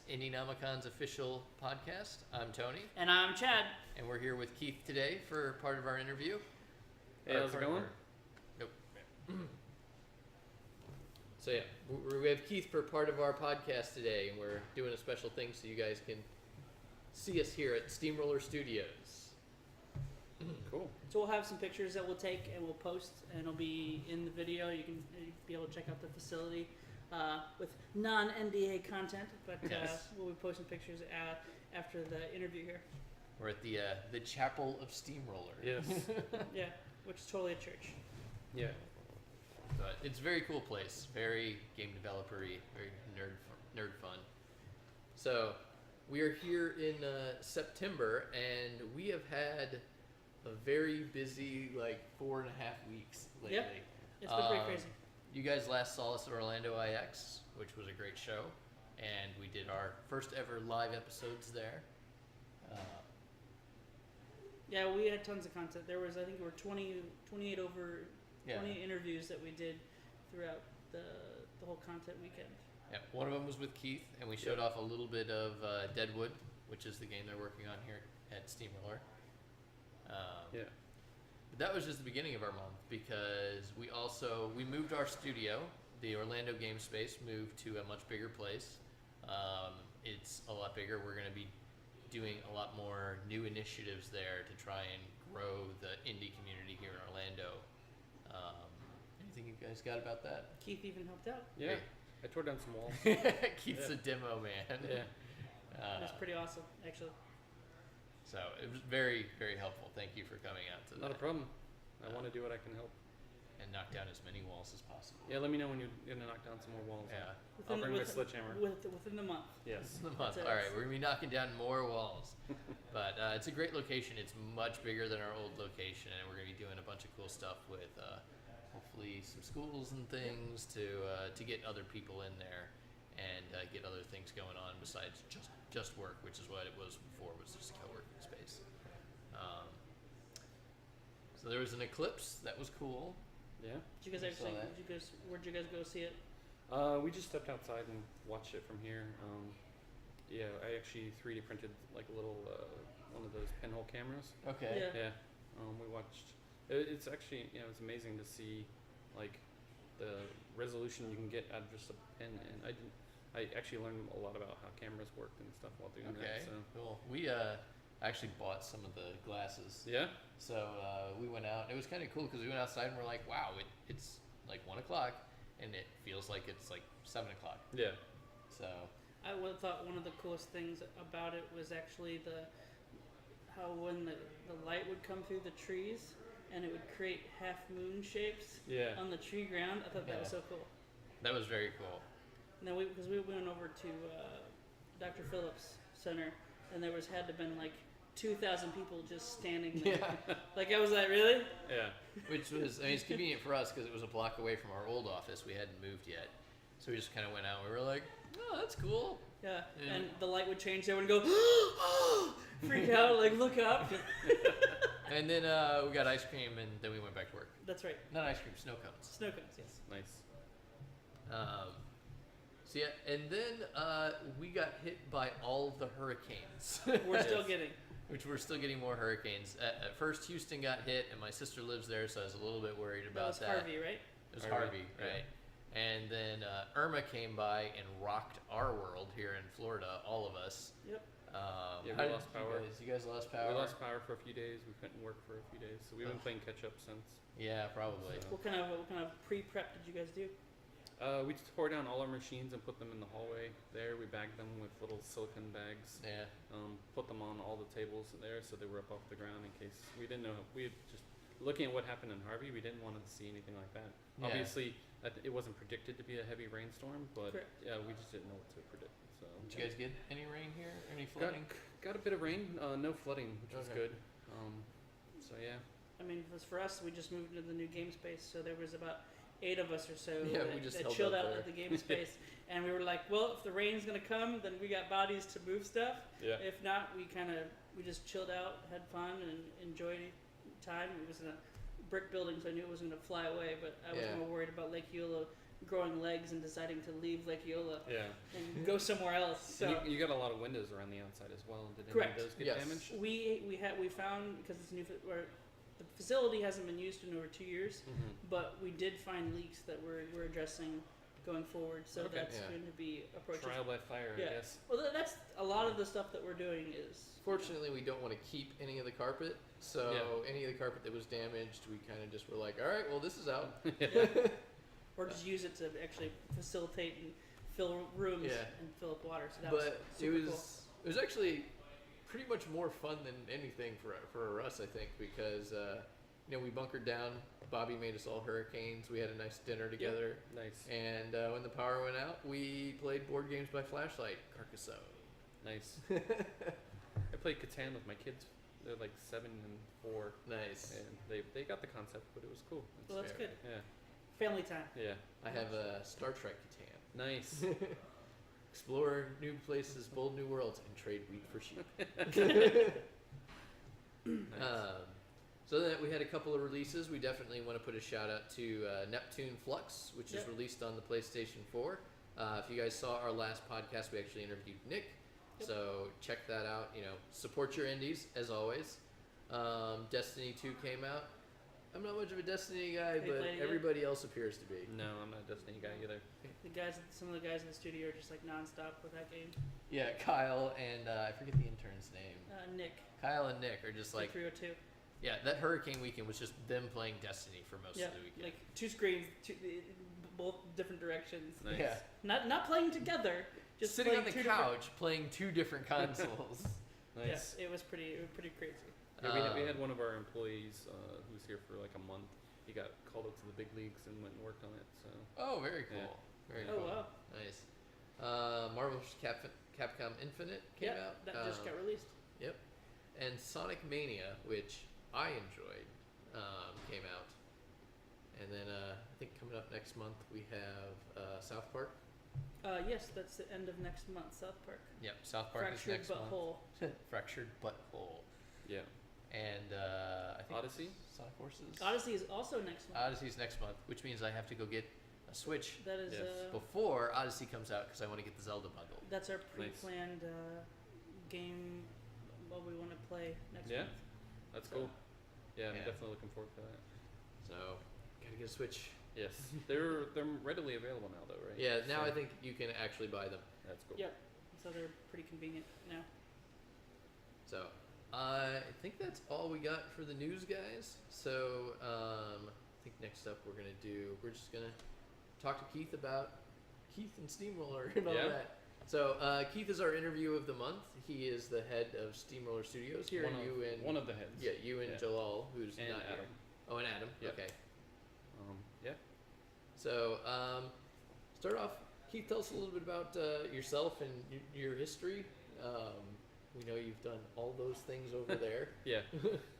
IndieNomicon's official podcast. I'm Tony. And I'm Chad. And we're here with Keith today for part of our interview. Hey, how's it going? Nope. So yeah, we have Keith for part of our podcast today, and we're doing a special thing so you guys can see us here at Steamroller Studios. Cool. So we'll have some pictures that we'll take and we'll post, and it'll be in the video. You can be able to check out the facility with non-NDA content, but Yes. we'll be posting pictures after the interview here. We're at the Chapel of Steamroller. Yes. Yeah, which is totally a church. Yeah. But it's a very cool place, very game developer-y, very nerd fun. So we are here in September, and we have had a very busy 4.5 weeks lately. Yep. It's been pretty crazy. You guys last saw us at Orlando IX, which was a great show, and we did our first ever live episodes there. Yeah, we had tons of content. There was, I think, 28 over 20 interviews that we did throughout the whole content weekend. Yeah, one of them was with Keith, and we showed off a little bit of Deadwood, which is the game they're working on here at Steamroller. Yeah. But that was just the beginning of our month, because we moved our studio. The Orlando game space moved to a much bigger place. It's a lot bigger. We're going to be doing a lot more new initiatives there to try and grow the indie community here in Orlando. Anything you guys got about that? Keith even helped out. Yeah. Hey. I tore down some walls. Keith's a demo man. Yeah. It was pretty awesome, actually. So it was very, very helpful. Thank you for coming out to that. Not a problem. I want to do what I can help. And knock down as many walls as possible. Yeah, let me know when you're going to knock down some more walls. Yeah. I'll bring my sledgehammer. Within the month. Yes. The month. All right, we're going to be knocking down more walls. But it's a great location. It's much bigger than our old location, and we're going to be doing a bunch of cool stuff with hopefully some schools and things to get other people in there and get other things going on besides just work, which is what it was before, was just a co-working space. So there was an eclipse. That was cool. Yeah. Did you guys where'd you guys go see it? We just stepped outside and watched it from here. Yeah, I actually 3D printed a little one of those pinhole cameras. Okay. Yeah. We watched. It's actually it's amazing to see the resolution you can get out of just a pin, and I actually learned a lot about how cameras worked and stuff while doing that. So cool. We actually bought some of the glasses. Yeah. So we went out. It was kind of cool because we went outside and we're like, wow, it's 1 o'clock and it feels like it's 7 o'clock. Yeah. So I would have thought one of the coolest things about it was actually how when the light would come through the trees and it would create half moon shapes on the tree ground. I thought that was so cool. That was very cool. And then because we went over to Dr. Phillips Center, and there had to been 2,000 people just standing there. Yeah. I was like, really? Yeah. Which was, it's convenient for us because it was a block away from our old office. We hadn't moved yet. So we just kind of went out and we were like, oh, that's cool. Yeah. And the light would change. Everyone would go, freak out, look up. And then we got ice cream and then we went back to work. That's right. Not ice cream, snow cones. Snow cones, yes. Nice. So yeah, and then we got hit by all the hurricanes. We're still getting. Which we're still getting more hurricanes. At first, Houston got hit, and my sister lives there, so I was a little bit worried about that. That was Harvey, right? It was Harvey, right. And then Irma came by and rocked our world here in Florida, all of us. Yep. We lost power. You guys lost power? We lost power for a few days. We couldn't work for a few days, so we've been playing catch up since. Yeah, probably. So. What kind of pre-prep did you guys do? We tore down all our machines and put them in the hallway there. We bagged them with little silicone bags. Yeah. Put them on all the tables there so they were up off the ground in case we didn't know. We had just looking at what happened in Harvey, we didn't want to see anything like that. Yeah. Obviously, it wasn't predicted to be a heavy rainstorm, but we just didn't know what to predict. So did you guys get any rain here? Any flooding? Got a bit of rain. No flooding, which was good. So yeah. I mean, for us, we just moved into the new game space, so there was about 8 of us or so that chilled out at the game space. And we were like, well, if the rain's going to come, then we got bodies to move stuff. Yeah. If not, we just chilled out, had fun, and enjoyed time. It was in a brick building, so I knew it wasn't going to fly away, but I was more worried about Lake Eula growing legs and deciding to leave Lake Eola Yeah. and go somewhere else. So And you got a lot of windows around the outside as well. Did any Correct. of those get Yes. damaged? we found, because it's new, or the facility hasn't been used in over 2 years, Mm-hmm. but we did find leaks that we're addressing going forward. So Okay. that's Yeah. going to be approached. Trial by fire, Yeah. I guess. Well, that's a lot of the stuff that we're doing is. Fortunately, we don't want to keep any of the carpet, so any of the carpet that was damaged, we kind of just were like, all right, well, this is out. Or just use it to actually facilitate and fill rooms Yeah. and fill up water. So that was But super it was actually pretty much more fun than anything for us, I think, because we bunkered down. Bobby made us all hurricanes. We had a nice dinner together, Nice. and when the power went out, we played board games by flashlight. Carcassonne. Nice. I played Catan with my kids. They're like 7 and 4, Nice. and they got the concept, but it was cool. Well, that's fair. good. Yeah. Family time. Yeah. I have a Star Trek Catan. Nice. Explore new places, bold new worlds, and trade wheat for sheep. Nice. So then we had a couple of releases. We definitely want to put a shout out to Neptune Flux, which is Yep. released on the PlayStation 4. If you guys saw our last podcast, we actually interviewed Nick. Yep. So check that out. Support your indies as always. Destiny 2 came out. I'm not much of a Destiny guy, Have you but played it yet? everybody else appears to be. No, I'm not a Destiny guy either. Some of the guys in the studio are just like nonstop with that game. Yeah, Kyle and I forget the intern's name. Nick. Kyle and Nick are just like, 302. yeah, that Hurricane weekend was just them playing Destiny for most Yeah, of the weekend. like 2 screens, both different directions. Nice. Yeah. Not playing together, just sitting on playing the 2 different- couch playing 2 different consoles. Nice. Yeah, it was pretty crazy. Yeah, we had one of our employees who was here for like a month. He got called up to the big leagues and went and worked on it. So Oh, very cool. Yeah. Very Oh cool. wow. Nice. Marvel's Capcom Infinite came Yeah, out. that just got released. Yep. And Sonic Mania, which I enjoyed, came out. And then I think coming up next month we have South Park. Yes, that's the end of next month. South Park. Yep, South Park is Fractured next Butthole. month. Fractured Butthole. yeah. And I think Odyssey? Sonic Forces. Odyssey is also next month. Odyssey's next month, which means I have to go get a Switch That is Yes. before Odyssey comes out because I want to get the Zelda bundle. that's our Nice. pre-planned game. What we want to play next Yeah. month. That's So- cool. Yeah, I'm Yeah. definitely looking forward to that. So gotta get a Switch. Yes, they're readily available now, though, right? Yeah, now So, I think you can actually buy them. that's cool. Yep. So they're pretty convenient now. So I think that's all we got for the news, guys. So I think next up we're just gonna talk to Keith about Keith and Steamroller and all Yeah. that. So Keith is our interview of the month. He is the head of Steamroller Studios here. One of the heads. Yeah, you and Yeah. Jalal, who's And not Adam. here. Oh, and Adam. Yep. Okay. Yeah. So start off, Keith. Tell us a little bit about yourself and your history. We know you've done all those things over there. Yeah.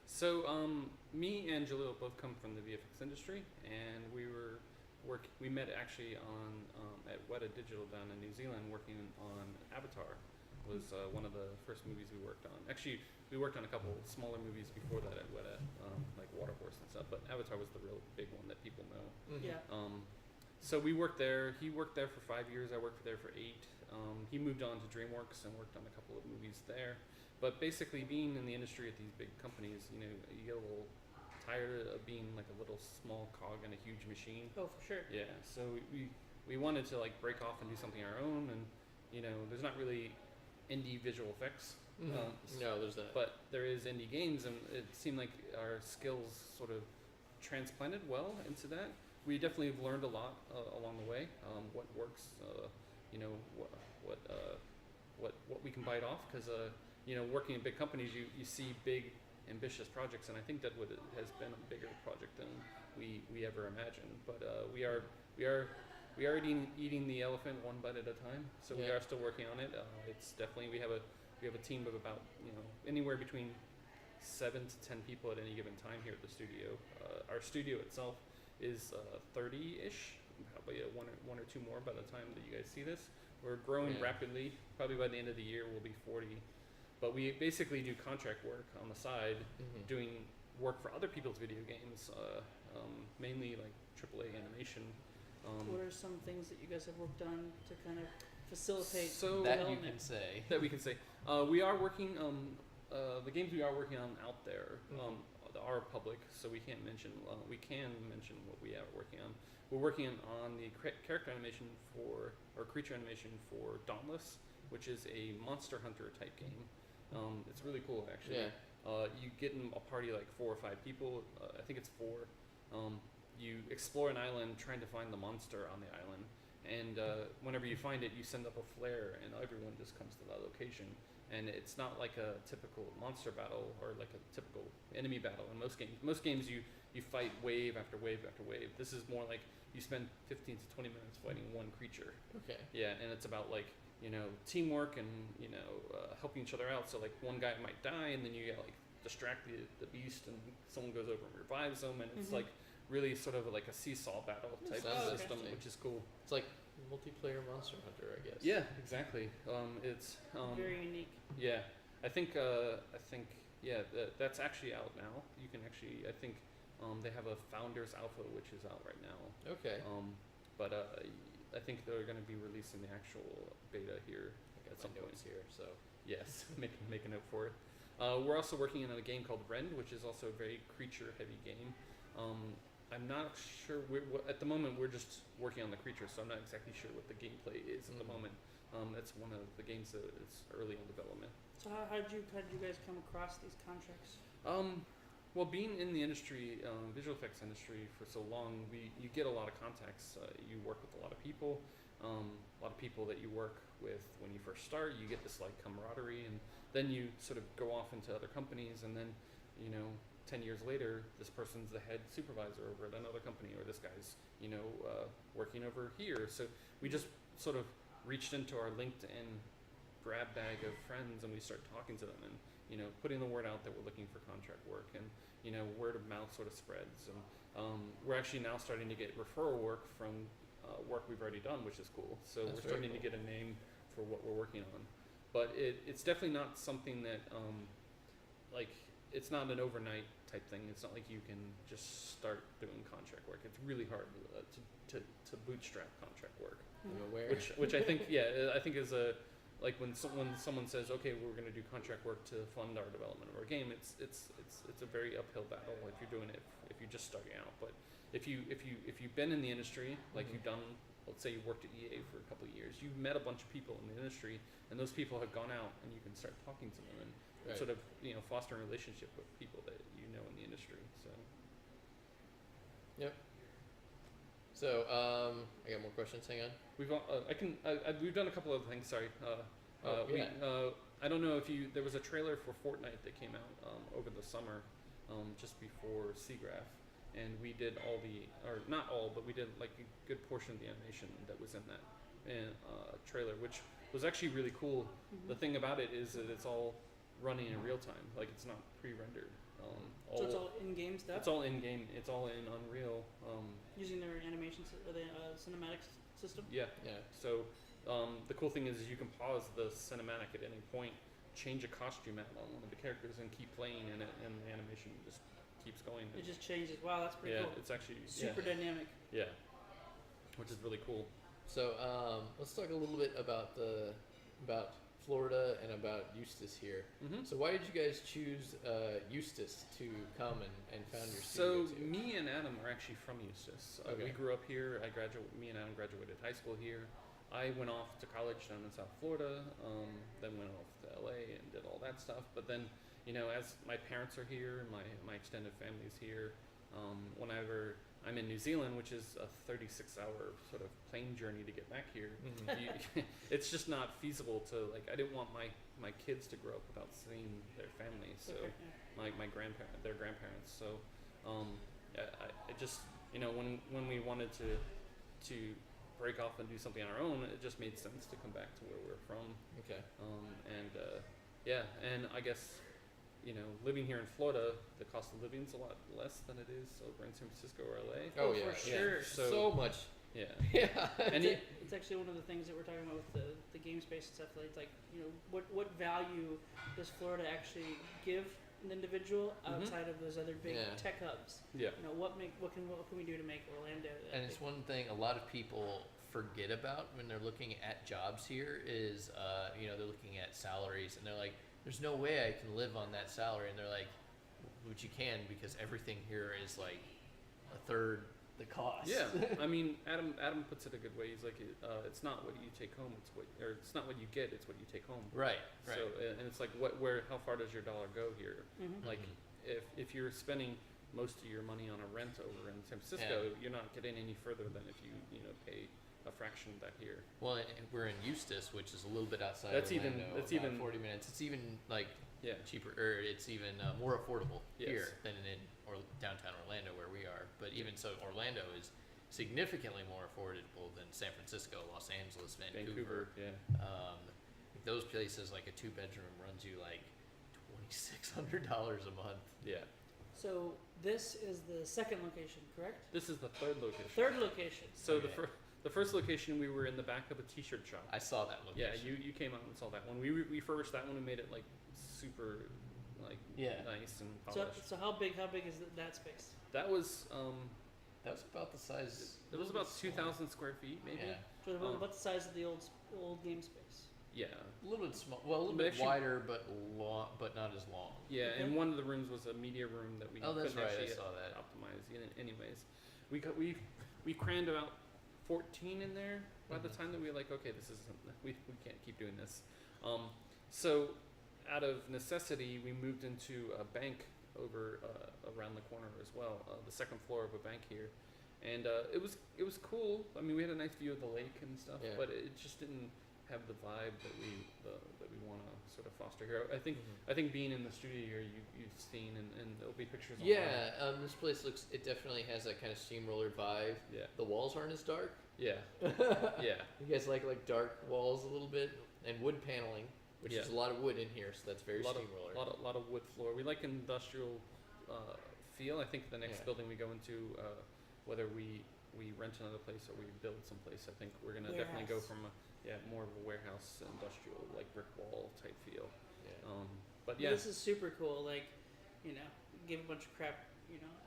So me and Jalil both come from the VFX industry, and we met actually on at Weta Digital down in New Zealand, working on Avatar. Was one of the first movies we worked on. Actually, we worked on a couple smaller movies before that at Weta, like Waterhorse and stuff. But Avatar was the real big one that people know. Mhm. Yeah. So we worked there. He worked there for 5 years. I worked there for 8. He moved on to DreamWorks and worked on a couple of movies there. But basically, being in the industry at these big companies, you get a little tired of being like a little small cog in a huge machine. Oh, for sure. Yeah. So we wanted to like break off and do something our own, and there's not really indie visual effects. Mhm. No, there's not. But there is indie games, and it seemed like our skills sort of transplanted well into that. We definitely have learned a lot along the way. What works, what we can bite off, because working in big companies, you see big, ambitious projects, and I think Deadwood has been a bigger project than we ever imagined. But we are eating the elephant one bite at a time. So we Yeah. are still working on it. It's definitely we have a team of about anywhere between 7 to 10 people at any given time here at the studio. Our studio itself is 30-ish, probably one or two more by the time that you guys see this. We're growing Yeah. rapidly. Probably by the end of the year we'll be 40. But we basically do contract work on the side, Mhm. doing work for other people's video games, mainly like AAA animation. What are some things that you guys have worked on to kind of facilitate So That you development? can say. that we can say. We are working. The games we are working on out there are public, so we can't mention. We can mention what we are working on. We're working on the character animation or creature animation for Dauntless, which is a Monster Hunter type game. It's really cool, actually. Yeah. You get in a party like 4 or 5 people. I think it's 4. You explore an island trying to find the monster on the island. And whenever you find it, you send up a flare, and everyone just comes to that location. And it's not like a typical monster battle or like a typical enemy battle in most games. Most games you fight wave after wave after wave. This is more like you spend 15 to 20 minutes fighting one creature. Okay. Yeah, and it's about like, teamwork and, helping each other out. So like one guy might die, and then you gotta like distract the beast, and someone goes over and revives them, and it's Mhm. like really sort of like a seesaw battle type Sounds system, interesting. which is cool. It's like multiplayer Monster Hunter, I guess. Yeah, exactly. It's Very unique. yeah. I think yeah, that's actually out now. You can actually, I think they have a Founders Alpha which is out right now. Okay. But I think they're going to be releasing the actual beta here I at got some my point. notes here, so. Yes, make a note for it. We're also working on a game called Rend, which is also a very creature-heavy game. I'm not sure. At the moment, we're just working on the creature, so I'm not exactly sure what the gameplay is at the moment. It's one of the games that is early in development. So how did you guys come across these contracts? Well, being in the industry, visual effects industry for so long, you get a lot of contacts. You work with a lot of people. A lot of people that you work with when you first start, you get this like camaraderie, and then you sort of go off into other companies, and then 10 years later, this person's the head supervisor over at another company, or this guy's working over here. So we just sort of reached into our LinkedIn grab bag of friends, and we start talking to them, and putting the word out that we're looking for contract work, and word of mouth sort of spreads, and we're actually now starting to get referral work from work we've already done, which is cool. So That's we're starting very to get a name for what we're working on, but it's definitely not something that like it's not an overnight type thing. It's not like you can just start doing contract work. It's really hard to bootstrap contract work. I'm aware. Which I think I think is a like when someone says, okay, we're going to do contract work to fund our development of our game, it's a very uphill battle if you're doing it if you're just starting out. But if you've been in the industry, like you've done, let's say you worked at EA for a couple of years, you've met a bunch of people in the industry, and those people have gone out, and you can start talking to them and Right. sort of foster a relationship with people that in the industry. So Yep. So, I got more questions. Hang on. we've we've done a couple of things. Sorry. Yeah. I don't know if there was a trailer for Fortnite that came out over the summer, just before SIGGRAPH, and we did or not all, but we did like a good portion of the animation that was in that trailer, which was actually really cool. The thing about it is that it's all running in real time, like it's not pre-rendered. So it's all in-game stuff? It's all in game. It's all in Unreal. Using their animation, the cinematics system? Yeah. Yeah. So the cool thing is you can pause the cinematic at any point, change a costume out on one of the characters, and keep playing in it, and the animation just keeps going. It just changes. Wow, that's pretty cool. It's actually Super dynamic. Yeah, which is really cool. So, let's talk a little bit about Florida and about Eustis here. Mm-hmm. So, why did you guys choose Eustis to come and found your So studio? me and Adam are actually from Eustis. Okay. We grew up here. Me and Adam graduated high school here. I went off to college down in South Florida, then went off to LA and did all that stuff. But then, as my parents are here, my extended family's here, whenever I'm in New Zealand, which is a 36-hour sort of plane journey to get back here, it's just not feasible to, like, I didn't want my kids to grow up without seeing their family. So Okay, their grandparents. So I just, when we wanted to break off and do something on our own, it just made sense to come back to where we're from. Okay. And I guess, living here in Florida, the cost of living is a lot less than it is over in San Francisco or LA. Oh, for yeah. sure. So much. Yeah. Yeah. And It's actually one of the things that we're talking about with the game space and stuff. Like, what value does Florida actually give an individual outside of those other big Yeah. tech hubs. Yeah. You know, what can we do to make Orlando that And it's big? one thing a lot of people forget about when they're looking at jobs here is, they're looking at salaries and they're like, there's no way I can live on that salary. And they're like, which you can, because everything here is like a third the cost. Yeah, I mean, Adam puts it a good way. He's like, it's not what you take home, it's not what you get, it's what you take home. Right. So, and it's like, how far does your dollar go here? Mhm. Like, if you're spending most of your money on a rent over in San Francisco, you're not getting any further than if you pay a fraction of that here. Well, and we're in Eustis, which is a little bit outside That's Orlando. even- about 40 minutes. It's even like Yeah. cheaper, or it's even more affordable Yes. here than in downtown Orlando where we are. But even so, Orlando is significantly more affordable than San Francisco, Los Angeles, Vancouver. Yeah. Those places, like a 2-bedroom, runs you like $2,600 a month. Yeah. So this is the second location, correct? This is the third location. Third location. So Okay. the first location, we were in the back of a t-shirt shop. I saw that Yeah, location. you came out and saw that one. We refurbished that one and made it like super nice and So polished. so how big is that space? That was That was about the size. it was about 2,000 square feet maybe. Yeah, So about the size of the old game space. Yeah. a little bit small. Well, a little But bit actually- wider, but long, but not as long. Yeah, Okay. and one of the rooms was a media room that we Oh, that's couldn't right. I actually saw that. optimize. Anyways, we crammed about 14 in there by the Mhm. time that we were like, okay, this isn't we can't keep doing this. So out of necessity, we moved into a bank over around the corner as well, the second floor of a bank here, and it was cool. I mean, we had a nice view of the lake and stuff, Yeah. but it just didn't have the vibe that we want to sort of foster here. I think Mhm. I think being in the studio here, you've seen, and there'll be pictures. Yeah, this place it definitely has that kind of steamroller vibe. Yeah. The walls aren't as dark. Yeah. Yeah. You guys like dark walls a little bit, and wood paneling, which is a lot of wood in here, so that's very steamroller. A lot of wood floor. We like industrial feel. I think the next Yeah. building we go into, whether we rent another place or we build someplace, I think we're gonna definitely go Warehouse. from more of a warehouse industrial like brick wall type feel. Yeah. But yeah, This is super cool. Like, give a bunch of crap,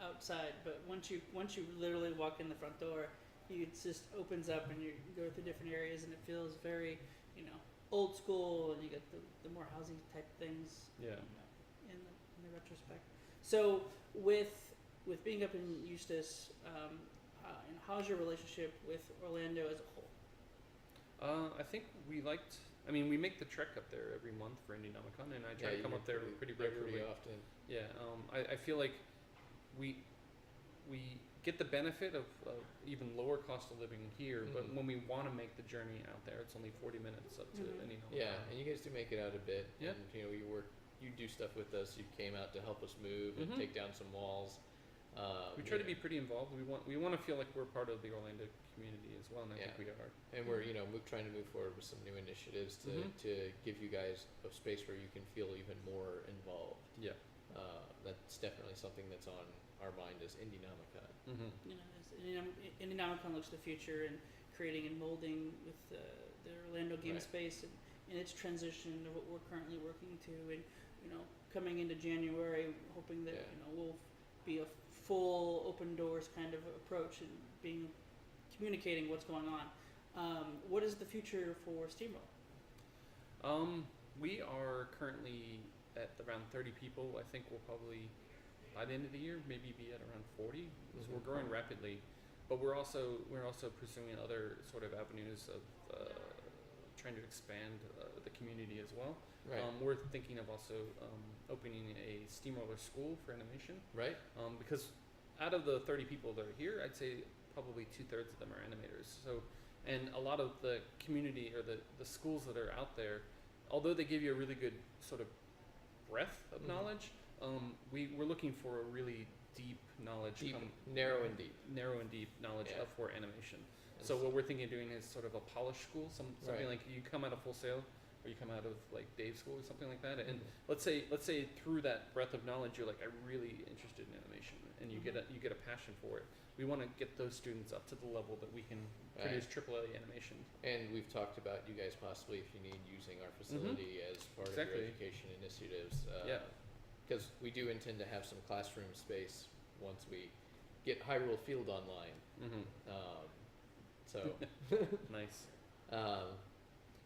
outside, but once you literally walk in the front door, it just opens up and you go through different areas and it feels very, old school, and you get the more housing type things. Yeah. In the retrospect. So with being up in Eustis, and how's your relationship with Orlando as a whole? I think we make the trek up there every month for IndieNomicon, and I try to come up there pretty regularly. Pretty often. Yeah, I feel like we get the benefit of even lower cost of living here, but Mhm. when we want to make the journey out there, it's only 40 minutes up to Mhm. IndieNomicon. Yeah, and you guys do make it out a bit. Yeah. And, you do stuff with us. You came out to help us move and Mhm. take down some walls. We try to be pretty involved. We want to feel like we're part of the Orlando community as well, and I think Yeah. we are. And we're trying to move forward with some new initiatives to give you guys a space where you can feel even more involved. Yeah. That's definitely something that's on our mind as IndieNomicon. Mm-hmm. IndieNomicon looks to the future and creating and molding with the Orlando game Right. space and its transition to what we're currently working to, and coming into January, hoping that we'll be a full open doors kind of approach and communicating what's going on. What is the future for Steamroll? We are currently at around 30 people. I think we'll probably, by the end of the year, maybe be at around 40. So we're growing rapidly, but we're also pursuing other sort of avenues of trying to expand the community as well. Right. We're thinking of also opening a steamroller school for animation. Right. Because out of the 30 people that are here, I'd say probably 2/3 of them are animators. So, and a lot of the community or the schools that are out there, although they give you a really good sort of breadth of Mhm. knowledge, we're looking for a really deep knowledge, Narrow and deep. narrow and deep knowledge Yeah. for animation. So what we're thinking of doing is sort of a polished school, something Right. like you come out of Full Sail or you come out of like Dave's school or something like that, and Mhm. let's say through that breadth of knowledge you're like, I'm really interested in animation, and you get a passion for it. We want to get those students up to the level that we can produce AAA animation. And we've talked about you guys possibly, if you need, using our facility as part of Exactly. your education initiatives. Yeah. because we do intend to have some classroom space once we get Hyrule Field online. So Nice. um,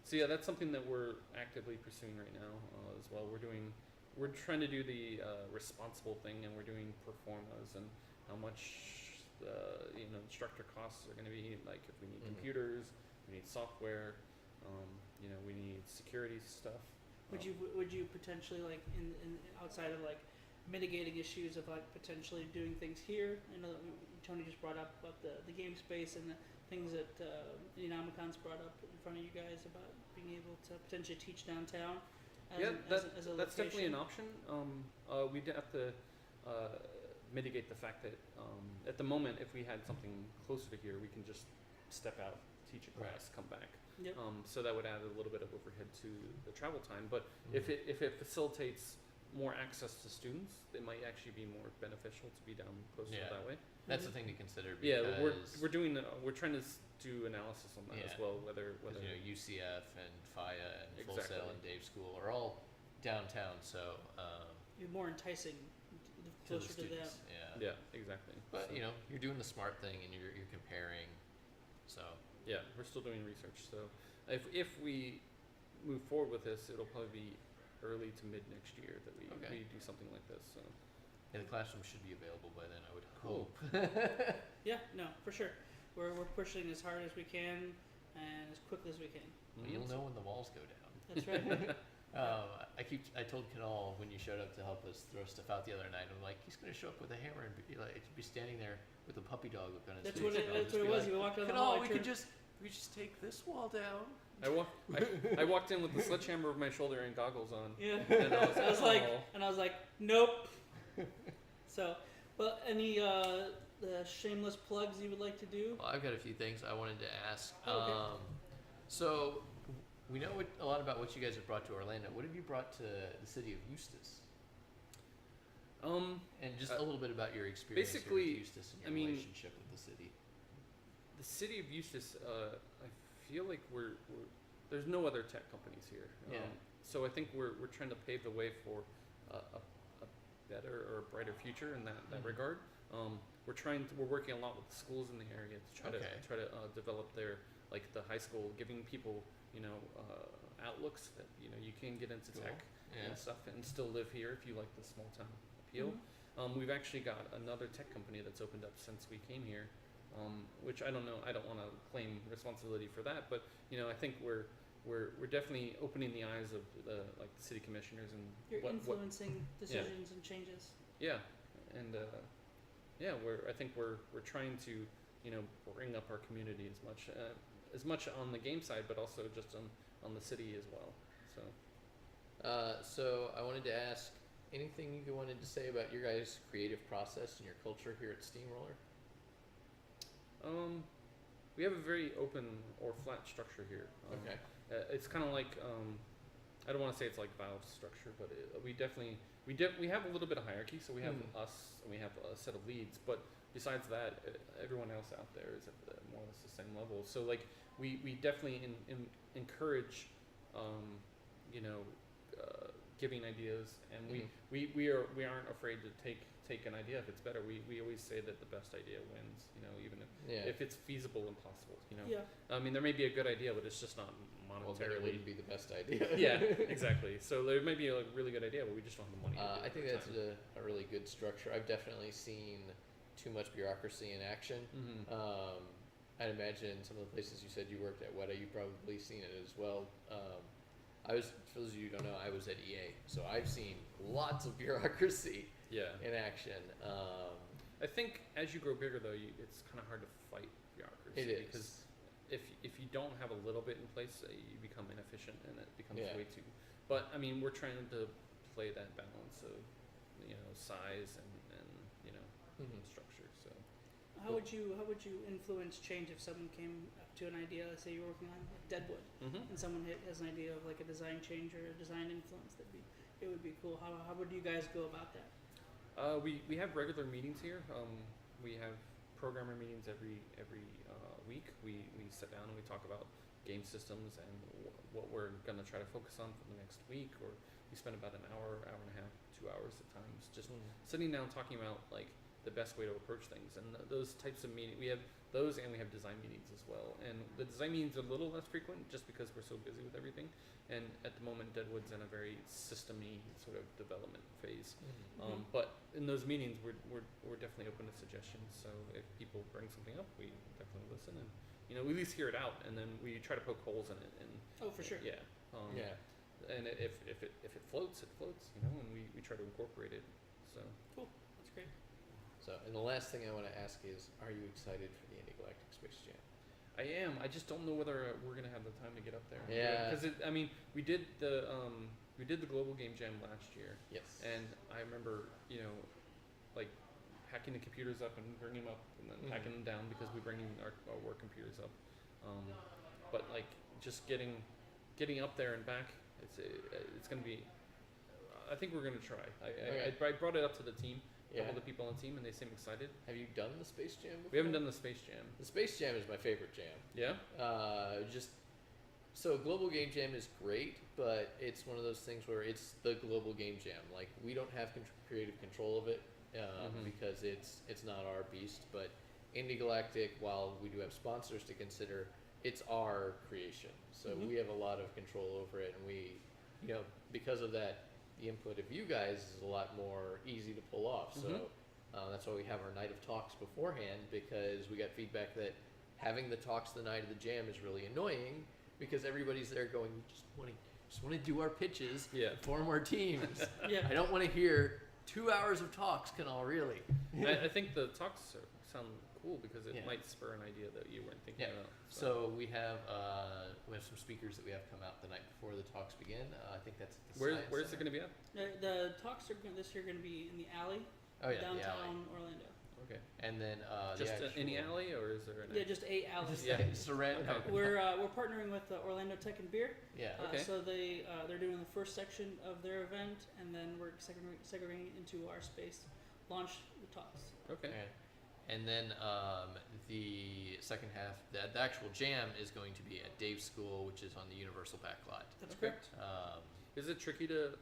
So yeah, that's something that we're actively pursuing right now as well. We're trying to do the responsible thing, and we're doing performas and how much instructor costs are going to be. Like if we need computers, we need software, we need security stuff. Would you potentially like in outside of like mitigating issues of like potentially doing things here? I know that Tony just brought up about the game space and the things that IndieNomicon's brought up in front of you guys about being able to potentially teach downtown. As a that's definitely location. an option. We'd have to mitigate the fact that at the moment, if we had something closer to here, we can just step out, teach a class, come back. Yep. So that would add a little bit of overhead to the travel time. But if it facilitates more access to students, it might actually be more beneficial to be down closer that way. that's the thing to consider. Yeah, Because we're trying to do analysis on that as well. Whether UCF and FIA and Full Exactly. Sail and Dave School are all downtown, so You're more enticing to the closer to them. students. yeah, exactly. But So, you're doing the smart thing and you're comparing. So yeah, we're still doing research. So if we move forward with this, it'll probably be early to mid next year that we do something like this. So the classroom should be available by then, I would Cool. hope. Yeah, no, for sure. We're pushing as hard as we can and as quickly as we can. You'll know when the walls go down. That's right. I told Kanal when you showed up to help us throw stuff out the other night, I'm like, he's gonna show up with a hammer and be standing there with a puppy dog look on his That's face. what it, and I'll that's just what it be was. like, You walked down the hall. Kanal, I we turned- could just take this wall down. I walked in with the sledgehammer over my shoulder and goggles on. Yeah. And I was like, nope. So, well, any the shameless plugs you would like to do? Well, I've got a few things I wanted to ask. Oh, okay. So we know a lot about what you guys have brought to Orlando. What have you brought to the city of Eustis? And just a little bit about your experience here basically, with Eustis and your relationship with the city. the city of Eustis. I feel like there's no other tech companies here. Yeah. So I think we're trying to pave the way for a better or a brighter future in that regard. We're working a lot with the schools in the area to try to develop their the high school, giving people outlooks that you can get into tech and stuff and still live here if you like the small town appeal. We've actually got another tech company that's opened up since we came here, which I don't know. I don't want to claim responsibility for that, but I think we're definitely opening the eyes of the city commissioners and You're what influencing decisions and changes. yeah, and I think we're trying to bring up our community as much on the game side, but also just on the city as well. So So I wanted to ask, anything you wanted to say about your guys' creative process and your culture here at Steamroller? we have a very open or flat structure here. Okay. It's kind of like I don't want to say it's like Valve's structure, but we have a little bit of hierarchy. So we have us and we have a set of leads, but besides that, everyone else out there is at more or less the same level. So we definitely encourage giving ideas, and we aren't afraid to take an idea if it's better. We always say that the best idea wins. Even if it's feasible and possible. Yeah. I mean, there may be a good idea, but it's just not Well, then it monetarily. wouldn't be the best idea. Yeah, exactly. So there may be a really good idea, but we just don't have the money. To do it I think at that's the time. a really good structure. I've definitely seen too much bureaucracy in action. I'd imagine some of the places you said you worked at Weta, you've probably seen it as well. For those of you who don't know, I was at EA, so I've seen lots of bureaucracy Yeah. in action. I think as you grow bigger, though, it's kind of hard to fight bureaucracy. It is. Because if you don't have a little bit in place, you become inefficient and it becomes way too. But I mean, we're trying to play that balance of size and structure. So How would you influence change if someone came up to an idea? Let's say you're working on Deadwood, and someone has an idea of like a design change or a design influence. It would be cool. How would you guys go about that? we have regular meetings here. We have programmer meetings every week. We sit down and we talk about game systems and what we're going to try to focus on for the next week, or we spend about an hour and a half 2 hours at times, just sitting down talking about like the best way to approach things. And those types of meetings, we have those, and we have design meetings as well. And the design meetings are a little less frequent just because we're so busy with everything. And at the moment, Deadwood's in a very system-y sort of development phase. But in those meetings, we're definitely open to suggestions. So if people bring something up, we definitely listen, and we at least hear it out, and then we try to poke holes in it. And for sure. Yeah. And if it floats, it floats. And we try to incorporate it. So cool. That's great. So, and the last thing I want to ask is, are you excited for the Indie Galactic Space Jam? I am. I just don't know whether we're gonna have the time to get up there. Yeah. Because we did the Global Game Jam last year. Yes. And I remember, like packing the computers up and bringing them up, and then packing them down because we bring our work computers up. But like just getting up there and back, it's gonna be. I think we're gonna try. I brought it up to the team. A couple of the people on the team, and they seem excited. Have you done the Space Jam before? We haven't done the Space Jam. The Space Jam is my favorite jam. Yeah? So Global Game Jam is great, but it's one of those things where it's the Global Game Jam. Like, we don't have creative control of it because it's not our beast. But Indie Galactic, while we do have sponsors to consider, it's our creation. So we have a lot of control over it, and we, because of that, the input of you guys is a lot more easy to pull off. So that's why we have our night of talks beforehand, because we got feedback that having the talks the night of the jam is really annoying because everybody's there going, just want to do our pitches, form our teams. I don't want to hear 2 hours of talks, Kunal, really. I think the talks sound cool because it might spur an idea that you weren't thinking about. So we have some speakers that we have come out the night before the talks begin. I think that's at the where's it going to be at? The talks are this year going to be in the alley, downtown Orlando. Okay. And then just any alley, or is there an just a alley. Just a random. Okay. We're partnering with Orlando Tech and Beer. Okay. So they're doing the first section of their event, and then we're segregating into our space, launch the talks. Okay. And then the second half, the actual jam is going to be at Dave's school, which is on the Universal backlot. That's correct. Is it tricky to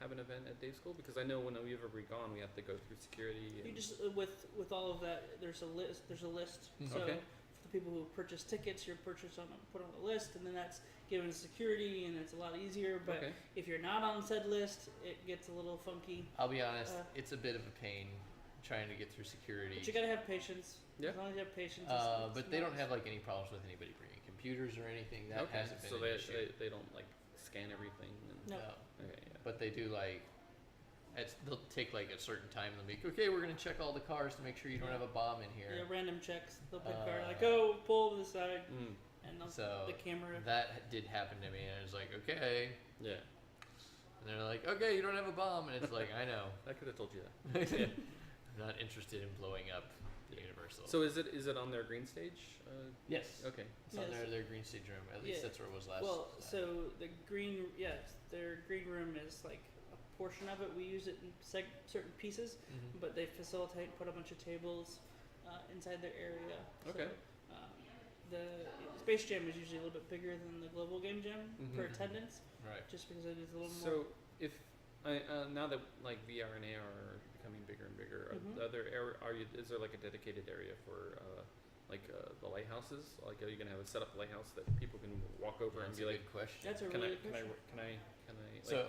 have an event at Dave's school? Because I know whenever we've gone, we have to go through security. You just with all of that, there's a list. So for the people who purchase tickets, you're put on the list, and then that's given to security, and it's a lot easier. But if you're not on said list, it gets a little funky. I'll be honest, it's a bit of a pain trying to get through security. But you gotta have patience. Yeah. As long as you have patience. But they don't have like any problems with anybody bringing computers or anything. That hasn't been an issue. they don't like scan everything. No. Okay. Yeah. But they do like. They'll take like a certain time in the week. Okay, we're gonna check all the cars to make sure you don't have a bomb in here. Yeah, random checks. They'll pick a car like, pull to the side, and the camera. That did happen to me, and I was like, okay. Yeah. And they're like, okay, you don't have a bomb, and it's like, I know. I could have told you that. I'm not interested in blowing up the Universal. So is it on their green stage? Yes. Okay. It's on their green stage room. At least that's where it was last. Well, so the green, their green room is like a portion of it. We use it in certain pieces, but they facilitate, put a bunch of tables inside their area. Okay. So, the Space Jam is usually a little bit bigger than the Global Game Jam per attendance. Right. Just because it is a little So more. if now that like VR and AR are becoming bigger and bigger, is there like a dedicated area for the lighthouses? Like, are you gonna have a set up lighthouse that people can walk over and be like, good question. That's a can really I good question. can I So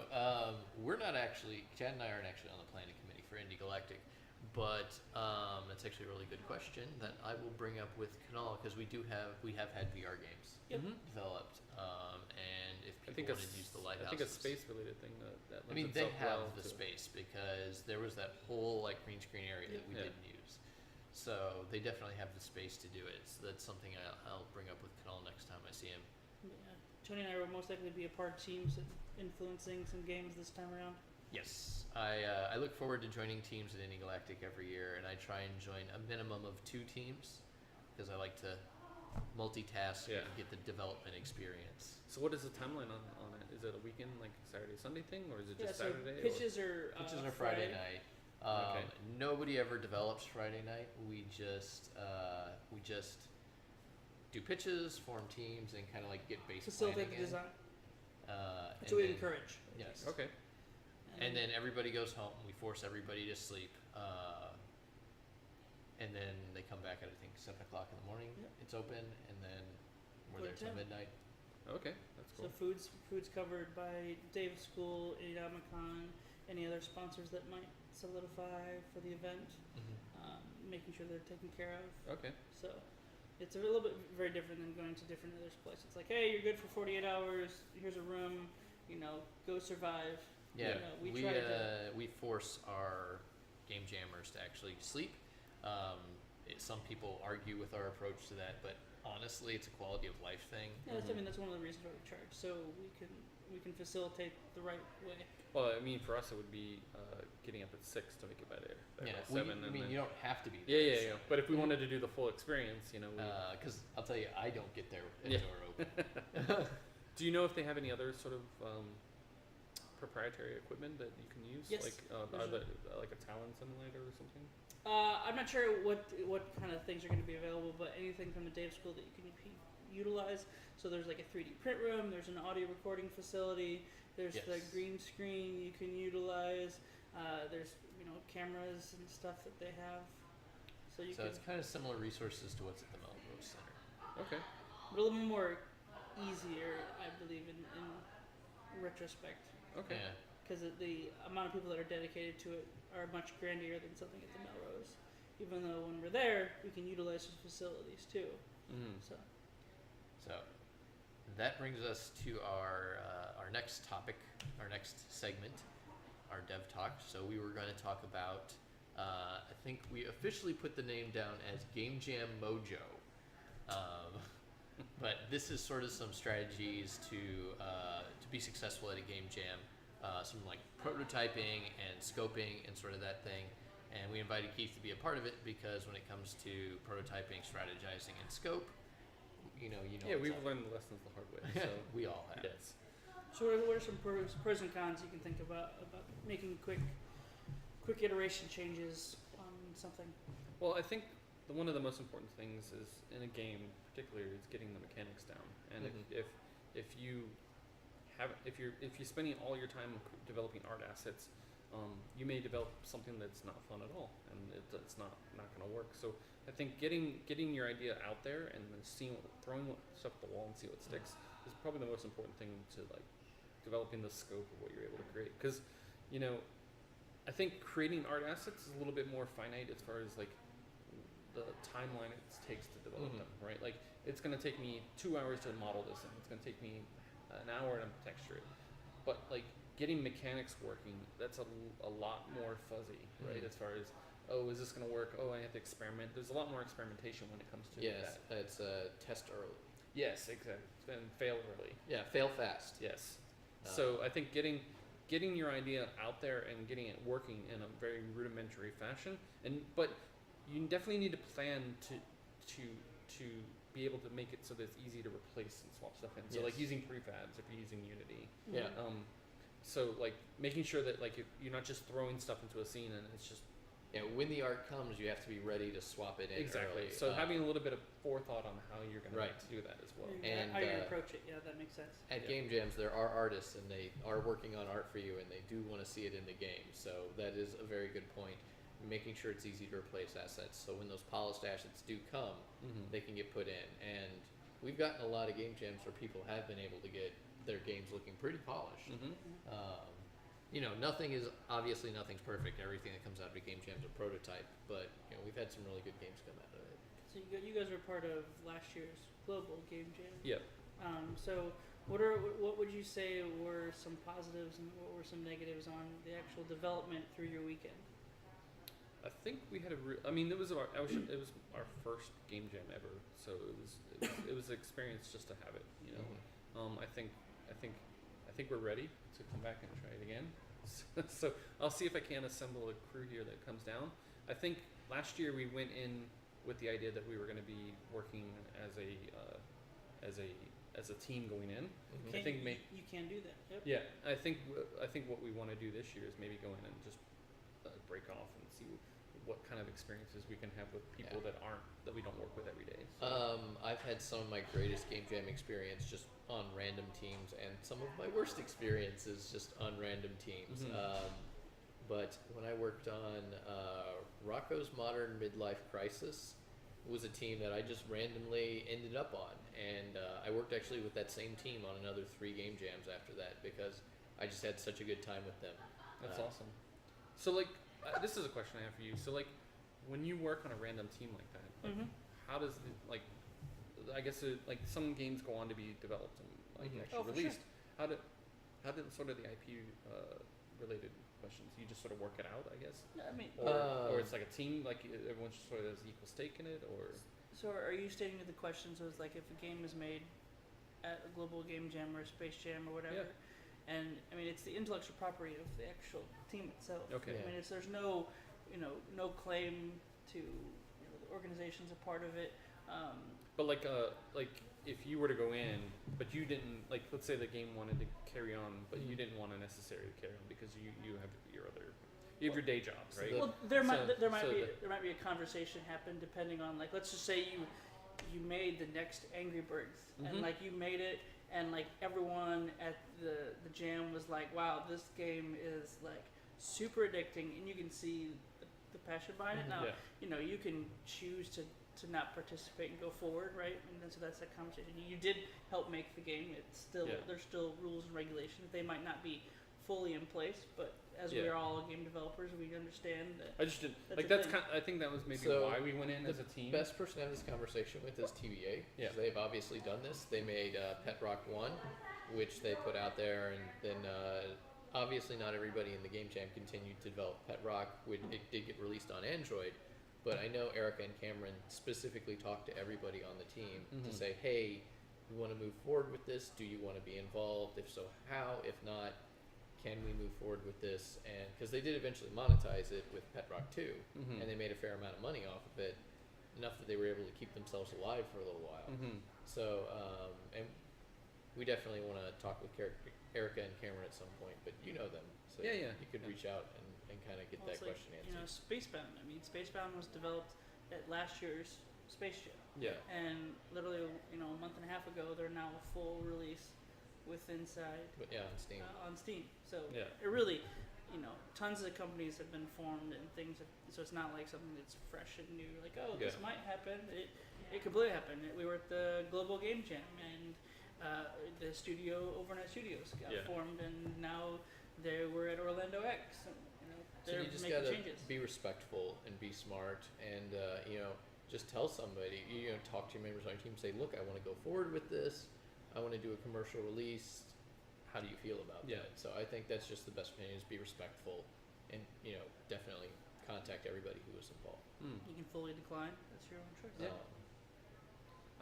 we're not actually, Chad and I aren't actually on the planning committee for Indie Galactic, but that's actually a really good question that I will bring up with Kunal, because we have had VR games developed, and if people want to use the lighthouses. I think a space related thing that I mean, they have well the to space, because there was that whole like green screen area that we didn't use. So they definitely have the space to do it. So that's something I'll bring up with Kunal next time I see him. Yeah. Tony and I will most likely be a part of teams and influencing some games this time around. Yes, I look forward to joining teams at Indie Galactic every year, and I try and join a minimum of 2 teams because I like to multitask and get the development experience. So what is the timeline on it? Is it a weekend, like Saturday, Sunday thing, or is it just Saturday? Pitches are Friday night. Nobody ever develops Friday night. We just do pitches, form teams, and kind of like get base facilitate planning the design. in. Which we encourage. Yes. Okay. And then everybody goes home. We force everybody to sleep. And then they come back at, I think, 7 o'clock in the morning. Yep. It's open, and then we're Go there to till 10. midnight. Okay, that's So cool. food's covered by Dave's School, IndieNomicon, any other sponsors that might solidify for the event, making sure they're taken care of. Okay. So it's a little bit very different than going to different other places. It's like, hey, you're good for 48 hours. Here's a room. Go survive. Yeah, we try to. we force our game jammers to actually sleep. Some people argue with our approach to that, but honestly, it's a quality of life thing. Yeah, that's one of the reasons why we charge. So we can facilitate the right way. Well, I mean, for us, it would be getting up at 6 to make it by there. By Yeah, 7. I mean, you don't have to be Yeah, there. yeah, yeah. But if we wanted to do the full experience, Because I'll tell you, I don't get there with the door open. Do you know if they have any other sort of proprietary equipment that you can use? Yes, Like, like a Talon simulator or something? I'm not sure what kind of things are going to be available, but anything from the Dave School that you can utilize. So there's like a 3D print room. There's an audio recording facility. There's the green screen you can utilize. There's cameras and stuff that they have. So it's kind of similar resources to what's at the Melrose Center. Okay. But a little bit more easier, I believe, in retrospect. Okay. Yeah. Because the amount of people that are dedicated to it are much grander than something at the Melrose. Even though when we're there, we can utilize the facilities too. So that brings us to our next topic, our next segment, our dev talk. So we were going to talk about, I think we officially put the name down as Game Jam Mojo. But this is sort of some strategies to be successful at a game jam, some like prototyping and scoping and sort of that thing. And we invited Keith to be a part of it because when it comes to prototyping, strategizing, and scope, Yeah, we've learned the lessons the hard way. So we all have. yes. So what are some pros and cons you can think about making quick iteration changes on something? Well, I think one of the most important things is in a game, particularly, is getting the mechanics down. And if you're spending all your time developing art assets, you may develop something that's not fun at all, and it's not going to work. So I think getting your idea out there and then throwing stuff at the wall and see what sticks is probably the most important thing to like developing the scope of what you're able to create. Because I think creating art assets is a little bit more finite as far as like the timeline it takes to develop them, right? Like it's going to take me 2 hours to model this, and it's going to take me an hour to texture it. But like getting mechanics working, that's a lot more fuzzy, right? As far as, is this going to work? I have to experiment. There's a lot more experimentation when it comes to that. It's test early. Yes, exactly. And fail early. Yeah, fail fast. Yes. So I think getting your idea out there and getting it working in a very rudimentary fashion, but you definitely need to plan to be able to make it so that it's easy to replace and swap stuff in. So like using prefabs if you're using Unity. Yeah. So like making sure that like you're not just throwing stuff into a scene and it's just when the art comes, you have to be ready to swap it in. exactly. Early. So having a little bit of forethought on how you're going to do that as well. And how you approach it, that makes sense. At game jams, there are artists, and they are working on art for you, and they do want to see it in the game. So that is a very good point. Making sure it's easy to replace assets. So when those polished assets do come, they can get put in. And we've gotten a lot of game jams where people have been able to get their games looking pretty polished. Nothing's perfect. Everything that comes out of a game jam is a prototype, but we've had some really good games come out of it. So you guys were part of last year's global game jam. Yep. So what would you say were some positives and what were some negatives on the actual development through your weekend? I think we had it was our first game jam ever, so it was an experience just to have it. I think we're ready to come back and try it again. So I'll see if I can assemble a crew here that comes down. I think last year we went in with the idea that we were going to be working as a team going in. I think you can do that. Yep. Yeah, I think what we want to do this year is maybe go in and just break off and see what kind of experiences we can have with people that we don't work with every day. So. I've had some of my greatest game jam experience just on random teams, and some of my worst experiences just on random teams. But when I worked on Rocco's Modern Midlife Crisis, was a team that I just randomly ended up on, and I worked actually with that same team on another 3 game jams after that because I just had such a good time with them. That's awesome. So like, this is a question I have for you. So like, when you work on a random team like that, like, how does it, like, I guess like some games go on to be developed and like actually released. Sure. How did sort of the IP related questions? You just sort of work it out, I guess. I mean, or it's like a team, like everyone sort of has equal stake in it, or. So are you stating that the questions was like if a game is made at a global game jam or a space jam or whatever, and I mean it's the intellectual property of the actual team itself. Okay. I mean there's no, no claim to the organization's a part of it. But like if you were to go in, but you didn't, like let's say the game wanted to carry on, but you didn't want to necessarily carry on because you have your day job, right? Well, there might be a conversation happen depending on, like, let's just say you made the next Angry Birds and like you made it and like everyone at the jam was like, wow, this game is like super addicting, and you can see the passion behind it. Now you can choose to not participate and go forward, right? And then so that's that conversation. You did help make the game. It's still there's still rules and regulations. They might not be fully in place, but as we are all game developers, we understand that. I just did I think that was maybe why we went in as a team. The best person to have this conversation with is TVA. Yeah, they've obviously done this. They made Pet Rock 1, which they put out there, and then obviously not everybody in the game jam continued to develop Pet Rock. It did get released on Android. But I know Erica and Cameron specifically talked to everybody on the team to say, hey, we want to move forward with this. Do you want to be involved? If so, how? If not, can we move forward with this? And because they did eventually monetize it with Pet Rock 2, and they made a fair amount of money off of it, enough that they were able to keep themselves alive for a little while. So, and we definitely want to talk with Erica and Cameron at some point, but you know them. So you could reach out and kind of get that question answered. Spacebound. I mean, Spacebound was developed at last year's Space Jam. Yeah. And literally, a month and a half ago, they're now a full release with Inside. But on Steam. On Steam. So it really, tons of companies have been formed and things. So it's not like something that's fresh and new. Like, this might happen. It completely happened. We were at the Global Game Jam, and the Overnight Studios got formed, and now we're at Orlando X. And, so you just gotta be respectful and be smart, and just tell somebody. Talk to your members on your team. Say, look, I want to go forward with this. I want to do a commercial release. How do you feel about that? So I think that's just the best opinion: is be respectful, and definitely contact everybody who was involved. You can fully decline. That's your own choice.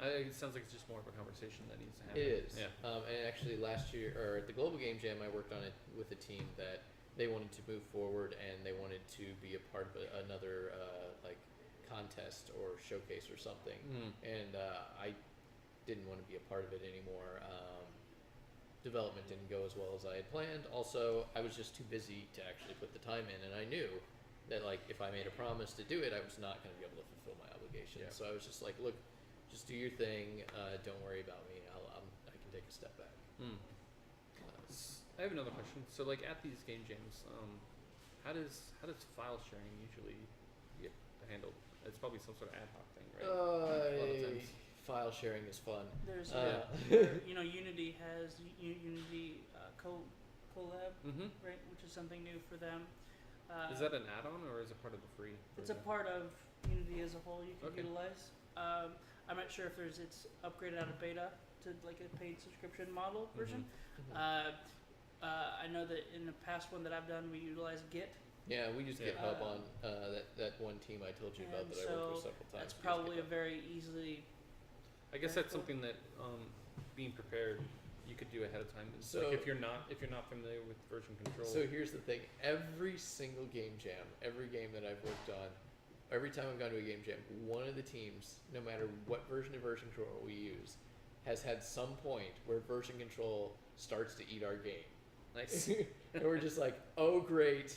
It sounds like it's just more of a conversation that needs to happen. It is. And actually, last year, or at the Global Game Jam, I worked on it with a team that they wanted to move forward, and they wanted to be a part of another like contest or showcase or something. And I didn't want to be a part of it anymore. Development didn't go as well as I had planned. Also, I was just too busy to actually put the time in, and I knew that like if I made a promise to do it, I was not going to be able to fulfill my obligations. So I was just like, look, just do your thing. Don't worry about me. I can take a step back. I have another question. So, like at these game jams, how does file sharing usually get handled? It's probably some sort of ad hoc thing, right? A lot of times. File sharing is fun. There's Unity has Unity Collab, right, which is something new for them. Is that an add-on or is it part of the free? It's a part of Unity as a whole. You can utilize. I'm not sure if it's upgraded out of beta to like a paid subscription model version. I know that in the past one that I've done, we utilize Git. Yeah, we use GitHub on that one team I told you about that I worked with several times. That's probably a very easily. I guess that's something that being prepared, you could do ahead of time. So like if you're not familiar with version control. So here's the thing: every single game jam, every game that I've worked on, every time I've gone to a game jam, one of the teams, no matter what version of version control we use, has had some point where version control starts to eat our game. Nice. And we're just like, oh great,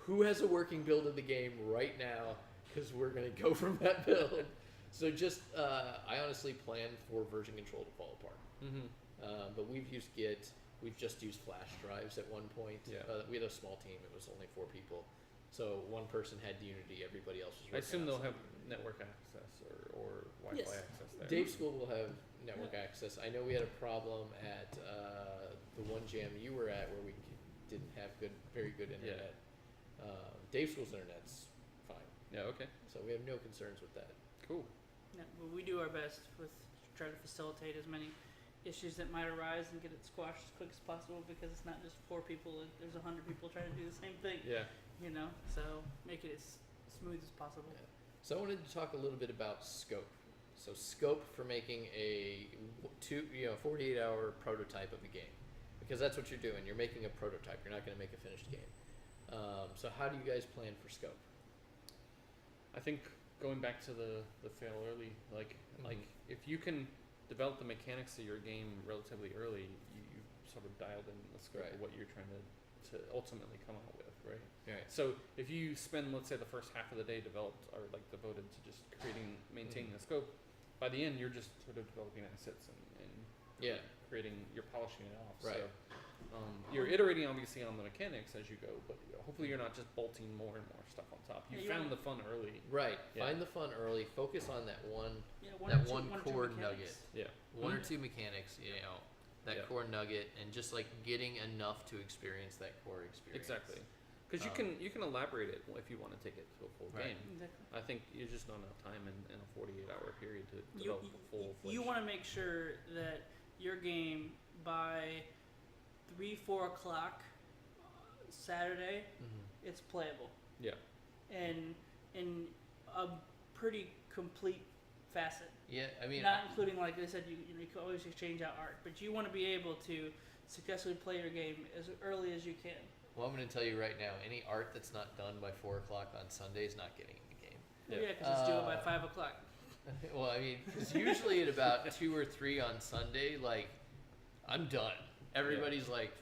who has a working build of the game right now, because we're going to go from that build. So just, I honestly plan for version control to fall apart. But we've used Git. We've just used flash drives at one point. Yeah. We had a small team. It was only 4 people. So one person had Unity. Everybody else was I working assume they'll have outside. network access or Wi-Fi Yes. access there. Dave School will have network access. I know we had a problem at the one jam you were at where we didn't have very good internet. Dave School's internet's fine. Yeah, okay. So we have no concerns with that. Cool. Yeah, but we do our best with try to facilitate as many issues that might arise and get it squashed as quick as possible, because it's not just 4 people, there's 100 people trying to do the same thing. Yeah. You know, so make it as smooth as possible. Yeah. So I wanted to talk a little bit about scope. So scope for making a 48-hour prototype of a game, because that's what you're doing. You're making a prototype. You're not going to make a finished game. So how do you guys plan for scope? I think going back to the fail early, like if you can develop the mechanics of your game relatively early, you sort of dialed in the scope of what you're trying to ultimately come out with, right? Right. So if you spend, let's say, the first half of the day developed or like devoted to just maintaining the scope, by the end you're just sort of developing assets and creating, you're polishing it off. Right. So you're iterating obviously on the mechanics as you go, but hopefully you're not just bolting more and more stuff on top. You found the fun early. Right. Yeah. Find the fun early. Focus on that one One or two core mechanics. nugget. Yeah. One or two mechanics, that core nugget, and just like getting enough to experience that core experience. Exactly. Because you can elaborate it if you want to take it to a full Right. game. Exactly. I think you're just not enough time in a 48-hour period to develop a full. You want to make sure that your game by 3-4 o'clock Saturday, it's playable. Yeah. And in a pretty complete facet. Yeah, I mean, Not including, like I said, you can always exchange out art, but you want to be able to successfully play your game as early as you can. well, I'm going to tell you right now, any art that's not done by 4 o'clock on Sunday is not getting in the game. Yeah, because it's due by 5 o'clock. Well, I mean, because usually at about 2 or 3 on Sunday, like, I'm done. Everybody's like,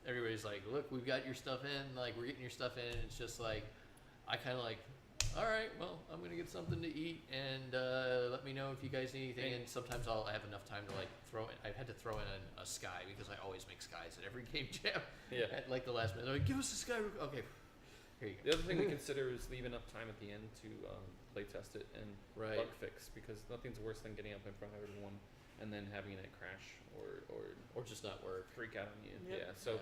everybody's like, look, we've got your stuff in, like, we're getting your stuff in, and it's just like, I kind of like, all right, well, I'm going to get something to eat, and let me know if you guys need anything, and sometimes I'll have enough time to, like, I've had to throw in a sky, because I always make skies at every game jam. Yeah. At, like, the last minute, they're like, give us a sky, okay, here you go. The other thing to consider is leave enough time at the end to play test it and bug fix, because nothing's worse than getting up in front of everyone and then having it crash or just not work. freak out on you. Yep. Yeah. So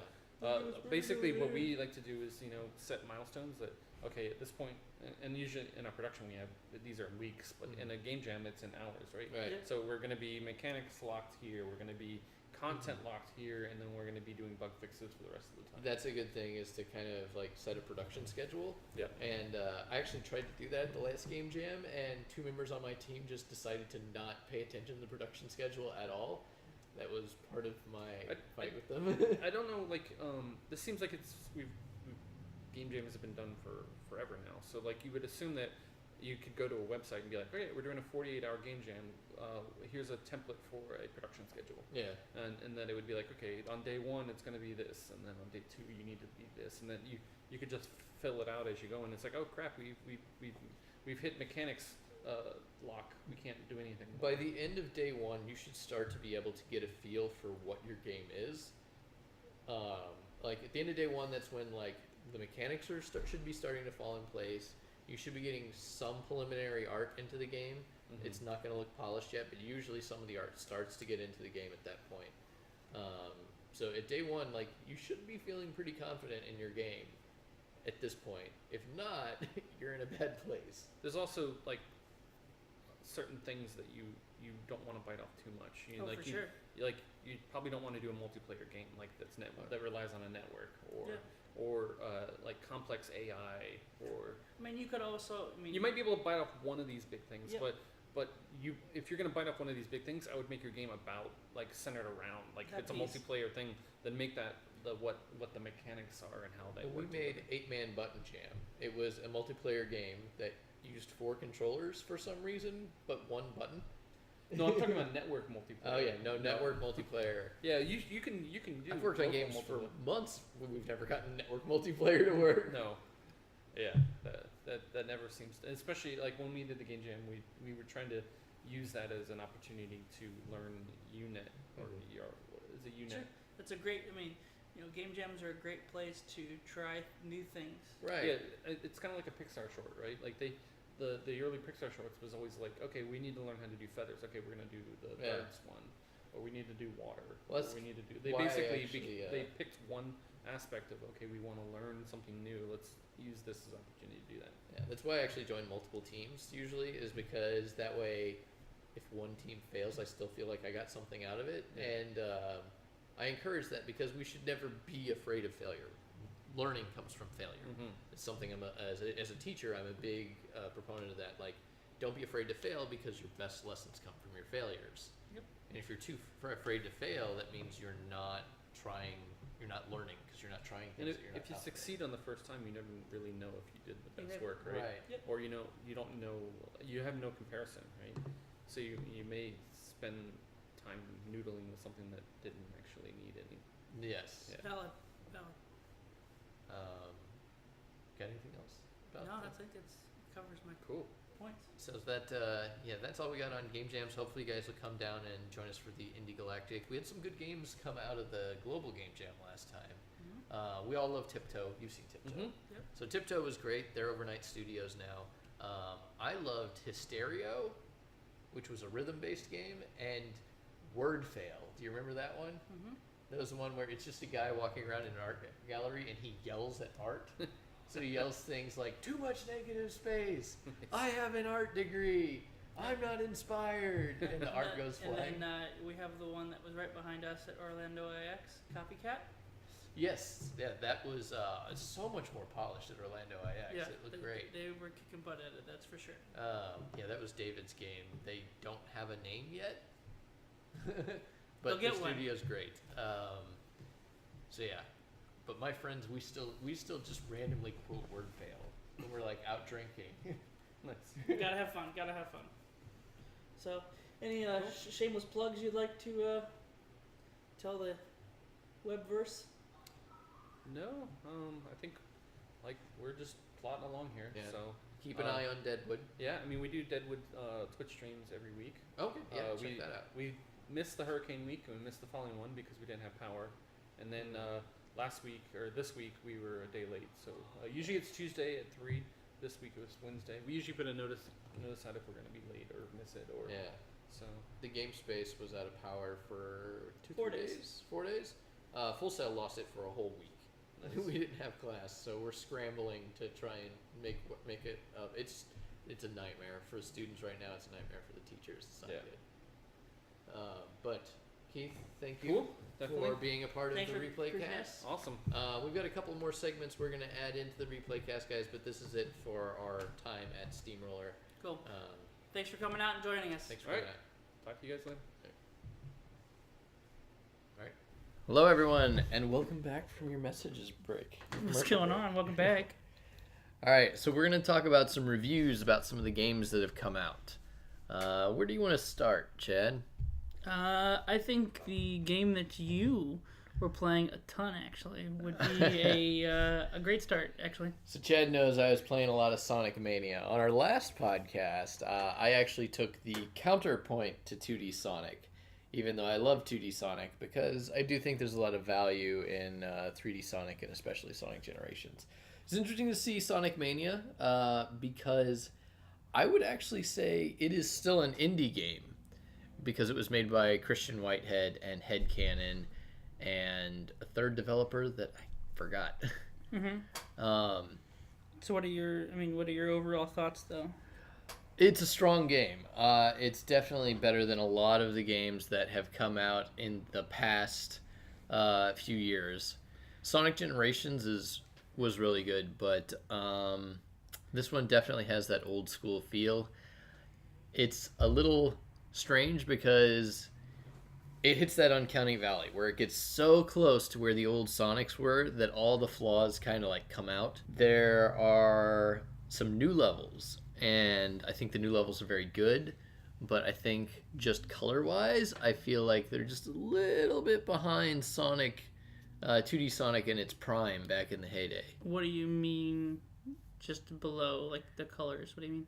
basically, what we like to do is set milestones that at this point, and usually in our production we have these are weeks, but in a game jam it's in hours, right? Right. Yep. So we're going to be mechanics locked here. We're going to be content locked here, and then we're going to be doing bug fixes for the rest of the time. That's a good thing, is to kind of like set a production schedule. Yeah. And I actually tried to do that at the last game jam, and 2 members on my team just decided to not pay attention to the production schedule at all. That was part of my fight with them. I don't know, this seems like game jams have been done for forever now. So you would assume that you could go to a website and be like, okay, we're doing a 48-hour game jam. Here's a template for a production schedule. Yeah. And then it would be like, okay, on day 1 it's going to be this, and then on day 2 you need to be this, and then you could just fill it out as you go, and it's like, oh crap, we've hit mechanics lock. We can't do anything. By the end of day 1, you should start to be able to get a feel for what your game is. At the end of day 1, that's when the mechanics should be starting to fall in place. You should be getting some preliminary art into the game. Mm-hmm. It's not going to look polished yet, but usually some of the art starts to get into the game at that point. So at day 1, you should be feeling pretty confident in your game at this point. If not, you're in a bad place. There's also certain things that you don't want to bite off too much. For sure. You probably don't want to do a multiplayer game that relies on a network or complex AI or. I mean, you could also. You might be able to bite off one of these big things, Yep. but if you're going to bite off one of these big things, I would make your game about centered around if That it's a piece. multiplayer thing, then make that what the mechanics are and how they. We work made together. 8-Man Button Jam. It was a multiplayer game that used 4 controllers for some reason, but 1 button. No, I'm talking about network multiplayer. Oh yeah, no network multiplayer. Yeah, you can do. I've worked on local games for multiplayer. months when we've never gotten network multiplayer to work. No. Yeah, that never seems to, especially like when we did the game jam, we were trying to use that as an opportunity to learn UNet or what is it UNet? Sure. That's a great. I mean, game jams are a great place to try new things. Right. Yeah, it's kind of like a Pixar short, right? Like the early Pixar shorts was always like, okay, we need to learn how to do feathers. Okay, we're gonna do the birds one, or we need to do water. Well, or we need to do. They they picked one aspect of, okay, we want to learn something new. Let's use this as an opportunity to do that. Yeah, that's why I actually join multiple teams usually, is because that way, if one team fails, I still feel like I got something out of it, and I encourage that because we should never be afraid of failure. Learning comes from failure. Mm-hmm. It's something as a teacher, I'm a big proponent of that. Like, don't be afraid to fail because your best lessons come from your failures. Yep. And if you're too afraid to fail, that means you're not trying, you're not learning because you're not trying And things. if you succeed on the first time, you never really know if you did the best work, right? Right. Yep. Or you don't know, you have no comparison, right? So you may spend time noodling with something that didn't actually need any. Yes. Yeah. Valid. Got anything else? No, I think it covers my Cool. points. So that that's all we got on game jams. Hopefully you guys will come down and join us for the Indie Galactic. We had some good games come out of the global game jam last time. Mm-hmm. We all love Tiptoe. You've seen Tiptoe. Mm-hmm. Yep. So Tiptoe was great. They're overnight studios now. I loved Hysterio, which was a rhythm-based game, and Word Fail. Do you remember that one? Mm-hmm. That was the one where it's just a guy walking around in an art gallery and he yells at art. So he yells things like, "Too much negative space. I have an art degree. I'm not inspired." And the art goes flying. And then we have the one that was right behind us at Orlando IX, Copycat. Yes, yeah, that was so much more polished at Orlando IX. Yeah, It looked great. They were kicking butt at it, that's for sure. Yeah, that was David's game. They don't have a name yet, They'll but get the one. studio's great. So yeah, but my friends, we still just randomly quote Word Fail when we're like out drinking. Nice. Gotta have fun. So, any shameless plugs you'd like to tell the webverse? No, I think like we're just plodding along here. Yeah. So Keep an eye on Deadwood. yeah, I mean we do Deadwood Twitch streams every week. Okay, yeah, check we that out. we missed the hurricane week and we missed the following one because we didn't have power, and then last week or this week we were a day late. So usually it's Tuesday at 3. This week it was Wednesday. We usually put a notice out if we're going to be late or miss it or Yeah. so. The game space was out of power for 4 3 days. 4 days. Full Sail lost it for a whole week. Nice. We didn't have class, so we're scrambling to try and make it up. It's a nightmare for students right now. It's a nightmare for the teachers. It's not Yeah. good. But Keith, thank you Cool. Definitely. for being a part Thanks of the for Replaycast. Awesome. We've got a couple more segments we're going to add into the Replaycast, guys, but this is it for our time at Steamroller. Cool. Thanks for coming out and joining us. Thanks for All right. coming out. Talk to you guys later. Hello, everyone, and welcome back from your messages break. What's going on? Welcome back. All right, so we're going to talk about some reviews about some of the games that have come out. Where do you want to start, Chad? I think the game that you were playing a ton, actually, would be a great start, actually. So Chad knows I was playing a lot of Sonic Mania. On our last podcast, I actually took the counterpoint to 2D Sonic, even though I love 2D Sonic, because I do think there's a lot of value in 3D Sonic and especially Sonic Generations. It's interesting to see Sonic Mania because I would actually say it is still an indie game because it was made by Christian Whitehead and Headcanon and a third developer that I forgot. Mm-hmm. So what are your overall thoughts, though? It's a strong game. It's definitely better than a lot of the games that have come out in the past few years. Sonic Generations was really good, but this one definitely has that old school feel. It's a little strange because it hits that uncanny valley where it gets so close to where the old Sonics were that all the flaws kind of like come out. There are some new levels, and I think the new levels are very good, but I think just color-wise, I feel like they're just a little bit behind Sonic, 2D Sonic in its prime back in the heyday. What do you mean just below, like the colors? What do you mean?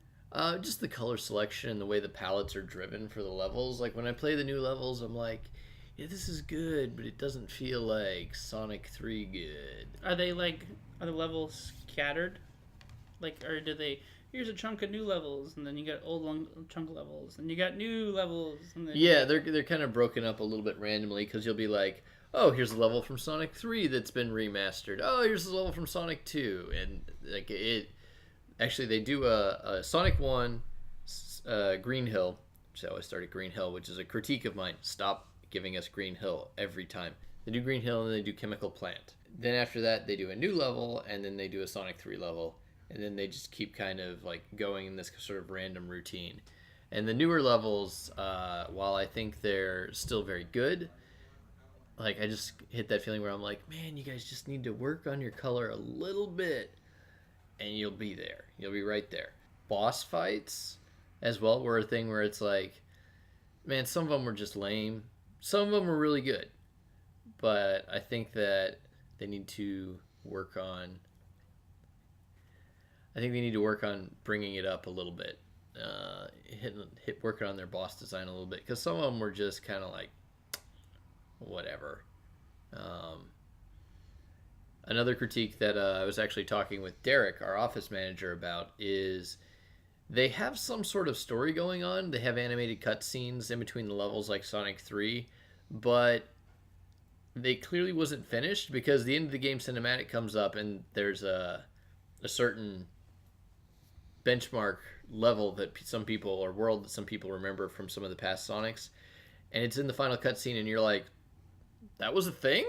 Just the color selection and the way the palettes are driven for the levels. Like when I play the new levels, I'm like, yeah, this is good, but it doesn't feel like Sonic 3 good. Are the levels scattered? Like, or do they, here's a chunk of new levels, and then you got old long chunk levels, and you got new levels, and then Yeah, they're kind of broken up a little bit randomly, because you'll be like, oh, here's a level from Sonic 3 that's been remastered. Oh, here's a level from Sonic 2. And like it actually, they do a Sonic 1 Green Hill. So I started Green Hill, which is a critique of mine. Stop giving us Green Hill every time. They do Green Hill and they do Chemical Plant. Then after that, they do a new level, and then they do a Sonic 3 level. And then they just keep kind of like going in this sort of random routine. And the newer levels, while I think they're still very good, like I just hit that feeling where I'm like, man, you guys just need to work on your color a little bit, and you'll be there. You'll be right there. Boss fights as well were a thing where it's like, man, some of them were just lame. Some of them were really good. But I think that they need to work on... bringing it up a little bit. Working on their boss design a little bit. Because some of them were just kind of like, whatever. Another critique that I was actually talking with Derek, our office manager, about is they have some sort of story going on. They have animated cutscenes in between the levels like Sonic 3, but they clearly wasn't finished because the end of the game cinematic comes up and there's a certain benchmark level that some people, or world that some people remember from some of the past Sonics, and it's in the final cutscene and you're like, that was a thing?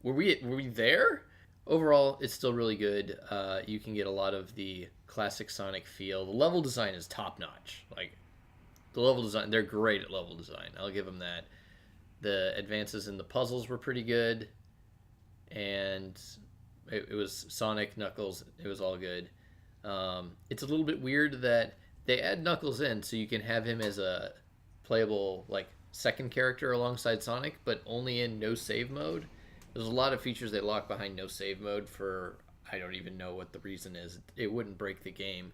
Were we there? Overall, it's still really good. You can get a lot of the classic Sonic feel. The level design is top-notch. Like, the level design, they're great at level design. I'll give them that. The advances in the puzzles were pretty good. And it was Sonic, Knuckles, it was all good. It's a little bit weird that they add Knuckles in so you can have him as a playable, like, second character alongside Sonic, but only in no save mode. There's a lot of features they lock behind no save mode for, I don't even know what the reason is. It wouldn't break the game.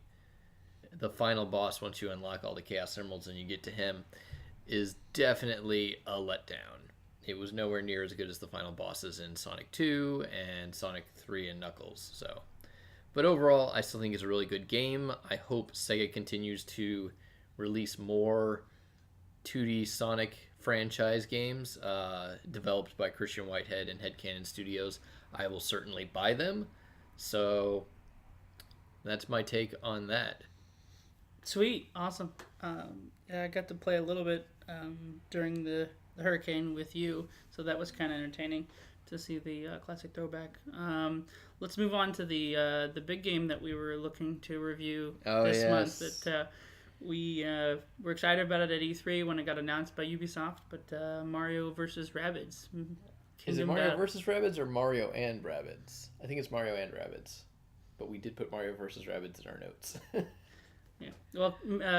The final boss, once you unlock all the Chaos Emeralds and you get to him, is definitely a letdown. It was nowhere near as good as the final bosses in Sonic 2 and Sonic 3 and Knuckles. So, but overall, I still think it's a really good game. I hope Sega continues to release more 2D Sonic franchise games developed by Christian Whitehead and Headcanon Studios. I will certainly buy them. So that's my take on that. Sweet. Awesome. Yeah, I got to play a little bit during the hurricane with you, so that was kind of entertaining to see the classic throwback. Let's move on to the big game that we were looking to review this month. That we were excited about it at E3 when it got announced by Ubisoft, but Mario vs. Rabbids. Is it Mario vs. Rabbids or Mario and Rabbids? I think it's Mario and Rabbids, but we did put Mario vs. Rabbids in our notes. Yeah. Well,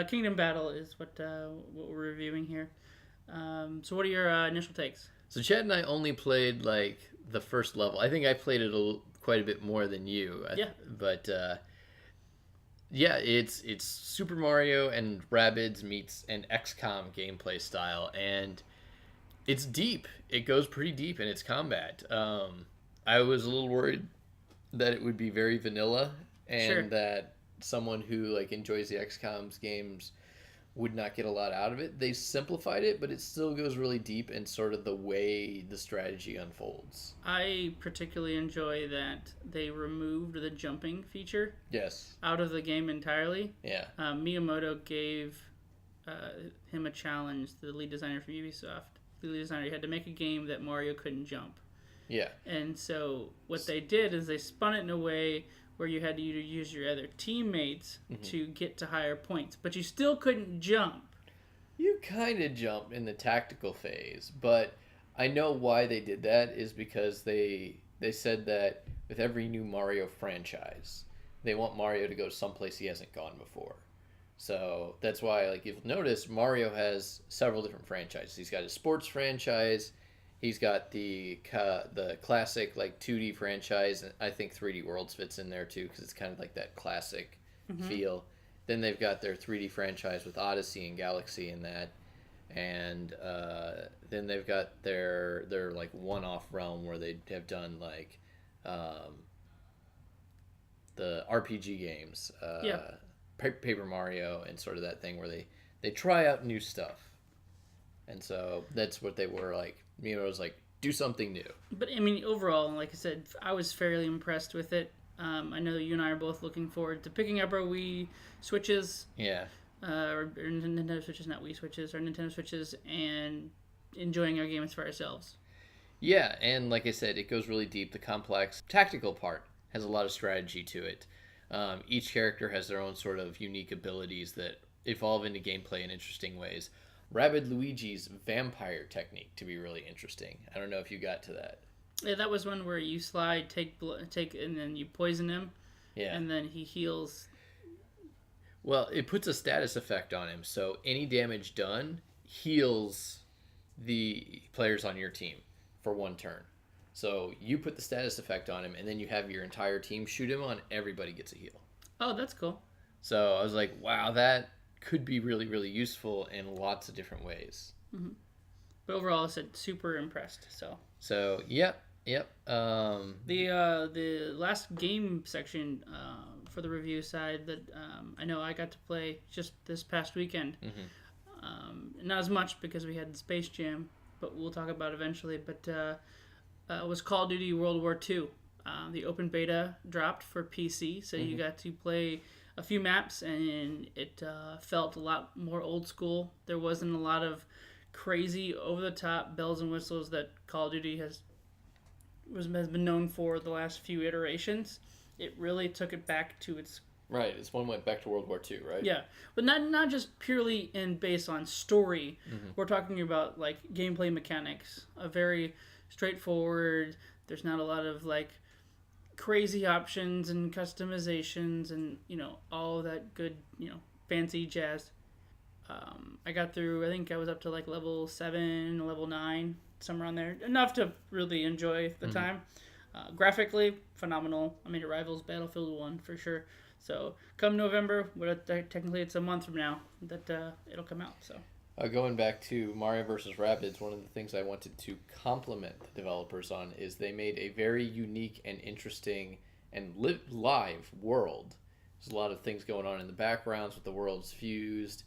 Kingdom Battle is what we're reviewing here. So what are your initial takes? So Chad and I only played like the first level. I think I played it quite a bit more than you. Yeah. But yeah, it's Super Mario and Rabbids meets an XCOM gameplay style, and it's deep. It goes pretty deep in its combat. I was a little worried that it would be very vanilla, and that someone who like enjoys the XCOM's games would not get a lot out of it. They simplified it, but it still goes really deep in sort of the way the strategy unfolds. I particularly enjoy that they removed the jumping feature out of the game entirely. Yeah. Miyamoto gave him a challenge, the lead designer from Ubisoft. The lead designer had to make a game that Mario couldn't jump. Yeah. And so what they did is they spun it in a way where you had to use your other teammates to get to higher points, but you still couldn't jump. You kind of jumped in the tactical phase, but I know why they did that is because they said that with every new Mario franchise, they want Mario to go someplace he hasn't gone before. So that's why, like, you'll notice Mario has several different franchises. He's got his sports franchise. He's got the classic, like, 2D franchise. And I think 3D Worlds fits in there, too, because it's kind of like that classic feel. Then they've got their 3D franchise with Odyssey and Galaxy in that. And then they've got their like, one-off realm where they have done, like, the RPG games. Paper Mario and sort of that thing where they try out new stuff. And so that's what they were like. It was like, do something new. But I mean, overall, like I said, I was fairly impressed with it. I know you and I are both looking forward to picking up our Wii Switches. Yeah. Or Nintendo Switches, not Wii Switches, or Nintendo Switches, and enjoying our games for ourselves. Yeah, and like I said, it goes really deep. The complex tactical part has a lot of strategy to it. Each character has their own sort of unique abilities that evolve into gameplay in interesting ways. Rabbid Luigi's vampire technique to be really interesting. I don't know if you got to that. Yeah, that was one where you slide, take, and then you poison him. Yeah. And then he heals. Well, it puts a status effect on him, so any damage done heals the players on your team for one turn. So you put the status effect on him, and then you have your entire team shoot him on. Everybody gets a heal. Oh, that's cool. So I was like, wow, that could be really, really useful in lots of different ways. Mm-hmm. But overall, I said super impressed. So yep. The last game section for the review side that I know I got to play just this past weekend. Not as much because we had Space Jam, but we'll talk about eventually. But was Call of Duty World War II. The open beta dropped for PC, so you got to play a few maps, and it felt a lot more old school. There wasn't a lot of crazy, over-the-top bells and whistles that Call of Duty has been known for the last few iterations. It really took it back to its... Right, this one went back to World War II, right? Yeah, but not just purely based on story. We're talking about, like, gameplay mechanics. A very straightforward, there's not a lot of, like, crazy options and customizations and, all that good, fancy jazz. I got through, I think I was up to, like, level 7, level 9, somewhere on there. Enough to really enjoy the time. Graphically, phenomenal. I mean, it rivals Battlefield 1 for sure. So, come November, technically it's a month from now that it'll come out. So, going back to Mario vs. Rabbids, one of the things I wanted to compliment the developers on is they made a very unique and interesting and live world. There's a lot of things going on in the backgrounds with the worlds fused.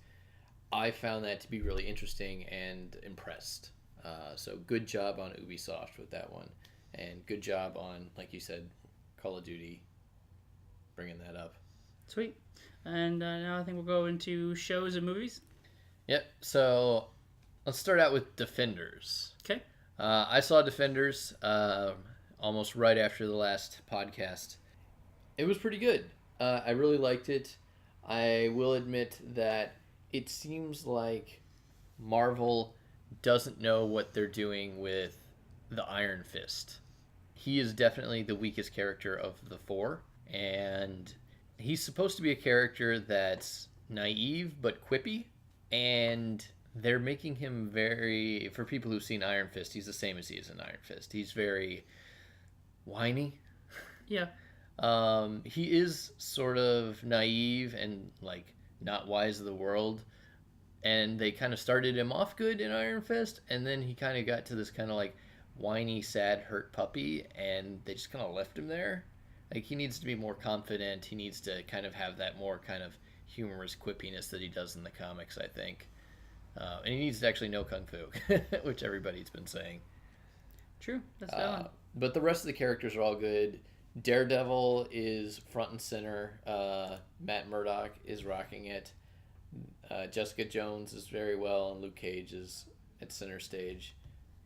I found that to be really interesting and impressed. So good job on Ubisoft with that one. And good job on, like you said, Call of Duty, bringing that up. Sweet. And now I think we'll go into shows and movies. Yep. So let's start out with Defenders. Okay. I saw Defenders almost right after the last podcast. It was pretty good. I really liked it. I will admit that it seems like Marvel doesn't know what they're doing with the Iron Fist. He is definitely the weakest character of the four, and he's supposed to be a character that's naive but quippy, and they're making him very, for people who've seen Iron Fist, he's the same as he is in Iron Fist. He's very whiny. Yeah. He is sort of naive and, like, not wise of the world, and they kind of started him off good in Iron Fist, and then he kind of got to this kind of, like, whiny, sad, hurt puppy, and they just kind of left him there. Like, he needs to be more confident. He needs to kind of have that more kind of humorous quippiness that he does in the comics, I think. And he needs to actually know Kung Fu, which everybody's been saying. True, that's valid. But the rest of the characters are all good. Daredevil is front and center. Matt Murdock is rocking it. Jessica Jones is very well, and Luke Cage is at center stage.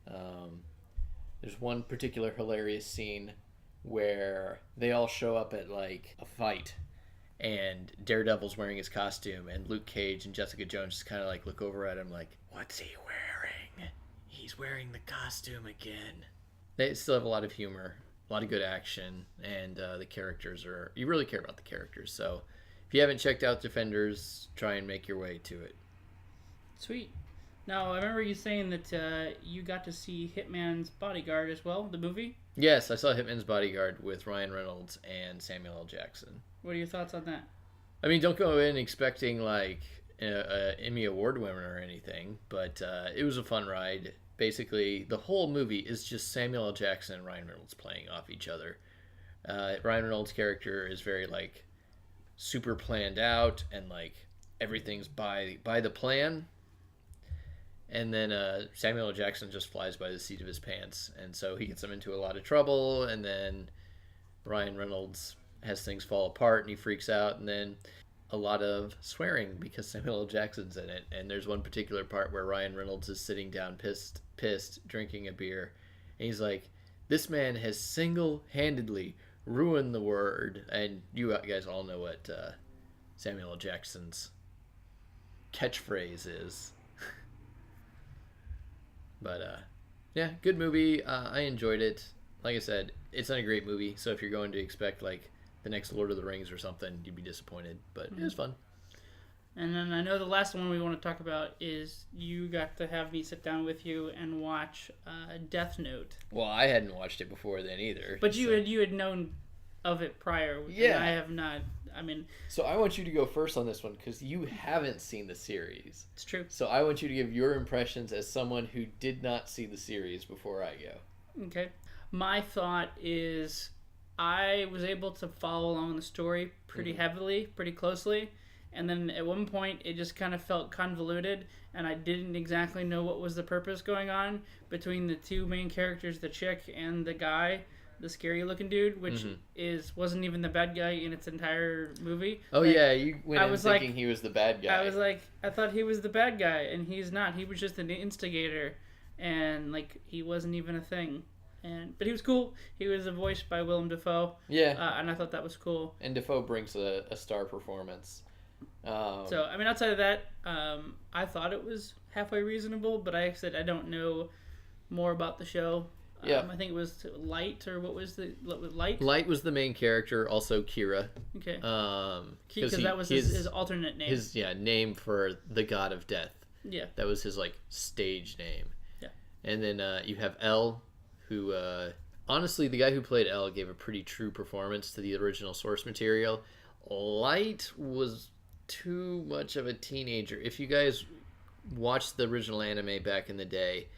There's one particular hilarious scene where they all show up at, like, a fight, and Daredevil's wearing his costume, and Luke Cage and Jessica Jones just kind of, like, look over at him like, what's he wearing? He's wearing the costume again. They still have a lot of humor, a lot of good action, and the characters are... You really care about the characters, so if If you haven't checked out Defenders, try and make your way to it. Sweet. Now, I remember you saying that you got to see Hitman's Bodyguard as well, the movie. Yes, I saw Hitman's Bodyguard with Ryan Reynolds and Samuel L. Jackson. What are your thoughts on that? I mean, don't go in expecting like an Emmy Award winner or anything, but it was a fun ride. Basically, the whole movie is just Samuel L. Jackson and Ryan Reynolds playing off each other. Ryan Reynolds' character is very like super planned out and like everything's by the plan. And then Samuel L. Jackson just flies by the seat of his pants, and so he gets him into a lot of trouble. And then Ryan Reynolds has things fall apart, and he freaks out. And then a lot of swearing because Samuel L. Jackson's in it. And there's one particular part where Ryan Reynolds is sitting down, pissed, drinking a beer, and he's like, "This man has single-handedly ruined the word." And you guys all know what Samuel L. Jackson's catchphrase is. But, yeah, good movie. I enjoyed it. Like I said, it's not a great movie, so if you're going to expect, like, the next Lord of the Rings or something, you'd be disappointed. But it was fun. And then I know the last one we want to talk about is you got to have me sit down with you and watch Death Note. Well, I hadn't watched it before then either. But you had known of it prior. Yeah. And I have not. I mean... So I want you to go first on this one because you haven't seen the series. It's true. So I want you to give your impressions as someone who did not see the series before I go. Okay. My thought is I was able to follow along the story pretty heavily, pretty closely. And then at one point, it just kind of felt convoluted, and I didn't exactly know what was the purpose going on between the two main characters, the chick and the guy, the scary-looking dude, which wasn't even the bad guy in its entire movie. Oh, like, yeah, you went in thinking like, he was the bad guy. I was like, I thought he was the bad guy, and he's not. He was just an instigator, and, like, he wasn't even a thing. But he was cool. He was voiced by Willem Dafoe. Yeah. And I thought that was cool. And Dafoe brings a star performance. So, I mean, outside of that, I thought it was halfway reasonable, but I said I don't know more about the show. Yeah. I think it was Light, or what was Light? Light was the main character, also Kira. Okay. Because that was his alternate name. His name for the god of death. Yeah. That was his like stage name. Yeah. And then you have L, who honestly the guy who played L gave a pretty true performance to the original source material. Light was too much of a teenager. If you guys watched the original anime back in the day,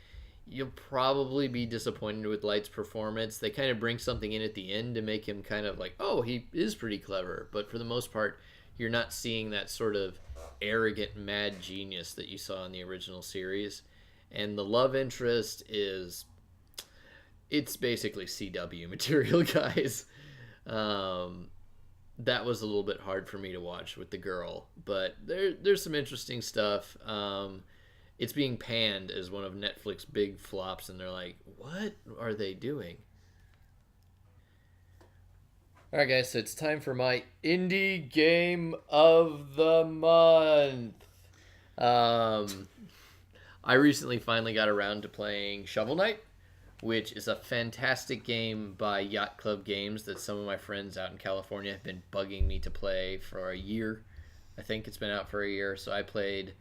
you'll probably be disappointed with Light's performance. They kind of bring something in at the end to make him kind of like, oh, he is pretty clever. But for the most part, you're not seeing that sort of arrogant, mad genius that you saw in the original series. And the love interest it's basically CW material, guys. That was a little bit hard for me to watch with the girl, but there's some interesting stuff. It's being panned as one of Netflix's big flops, and they're like, what are they doing? All right, guys, so it's time for my Indie Game of the Month. I recently finally got around to playing Shovel Knight, which is a fantastic game by Yacht Club Games that some of my friends out in California have been bugging me to play for a year. I think it's been out for a year, so I played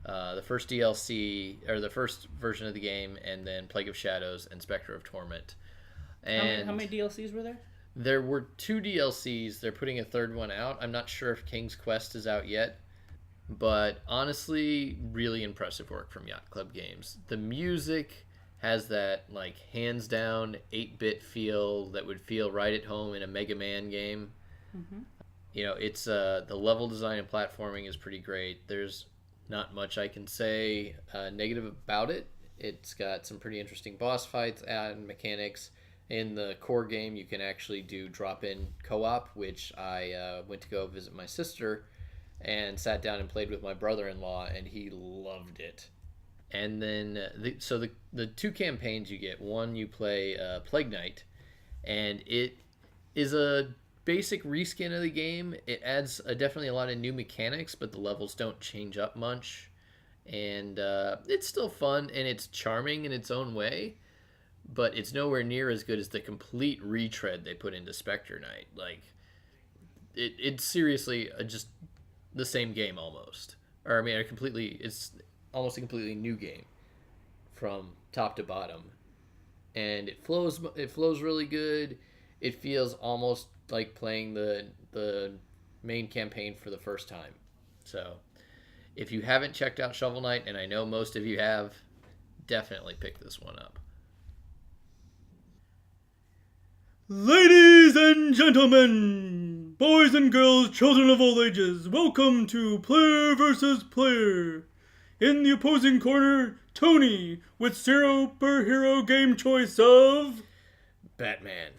the first DLC, or the first version of the game, and then Plague of Shadows and Spectre of Torment. And how many DLCs were there? There were 2 DLCs. They're putting a third one out. I'm not sure if King's Quest is out yet, but honestly, really impressive work from Yacht Club Games. The music has that like hands down 8-bit feel that would feel right at home in a Mega Man game. You know, it's the level design and platforming is pretty great. There's not much I can say negative about it. It's got some pretty interesting boss fights and mechanics. In the core game, you can actually do drop-in co-op, which I went to go visit my sister and sat down and played with my brother-in-law, and he loved it. And then, the 2 campaigns you get, one you play Plague Knight, and it is a basic reskin of the game. It adds definitely a lot of new mechanics, but the levels don't change up much. And it's still fun, and it's charming in its own way, but it's nowhere near as good as the complete retread they put into Spectre Knight. Like, it's seriously just the same game almost. Or I mean, it's almost a completely new game from top to bottom, and it flows really good. It feels almost like playing the main campaign for the first time. So, if you haven't checked out Shovel Knight, and I know most of you have, definitely pick this one up. Ladies and gentlemen, boys and girls, children of all ages, welcome to Player vs. Player. In the opposing corner, Tony, with 0 per hero game choice of Batman,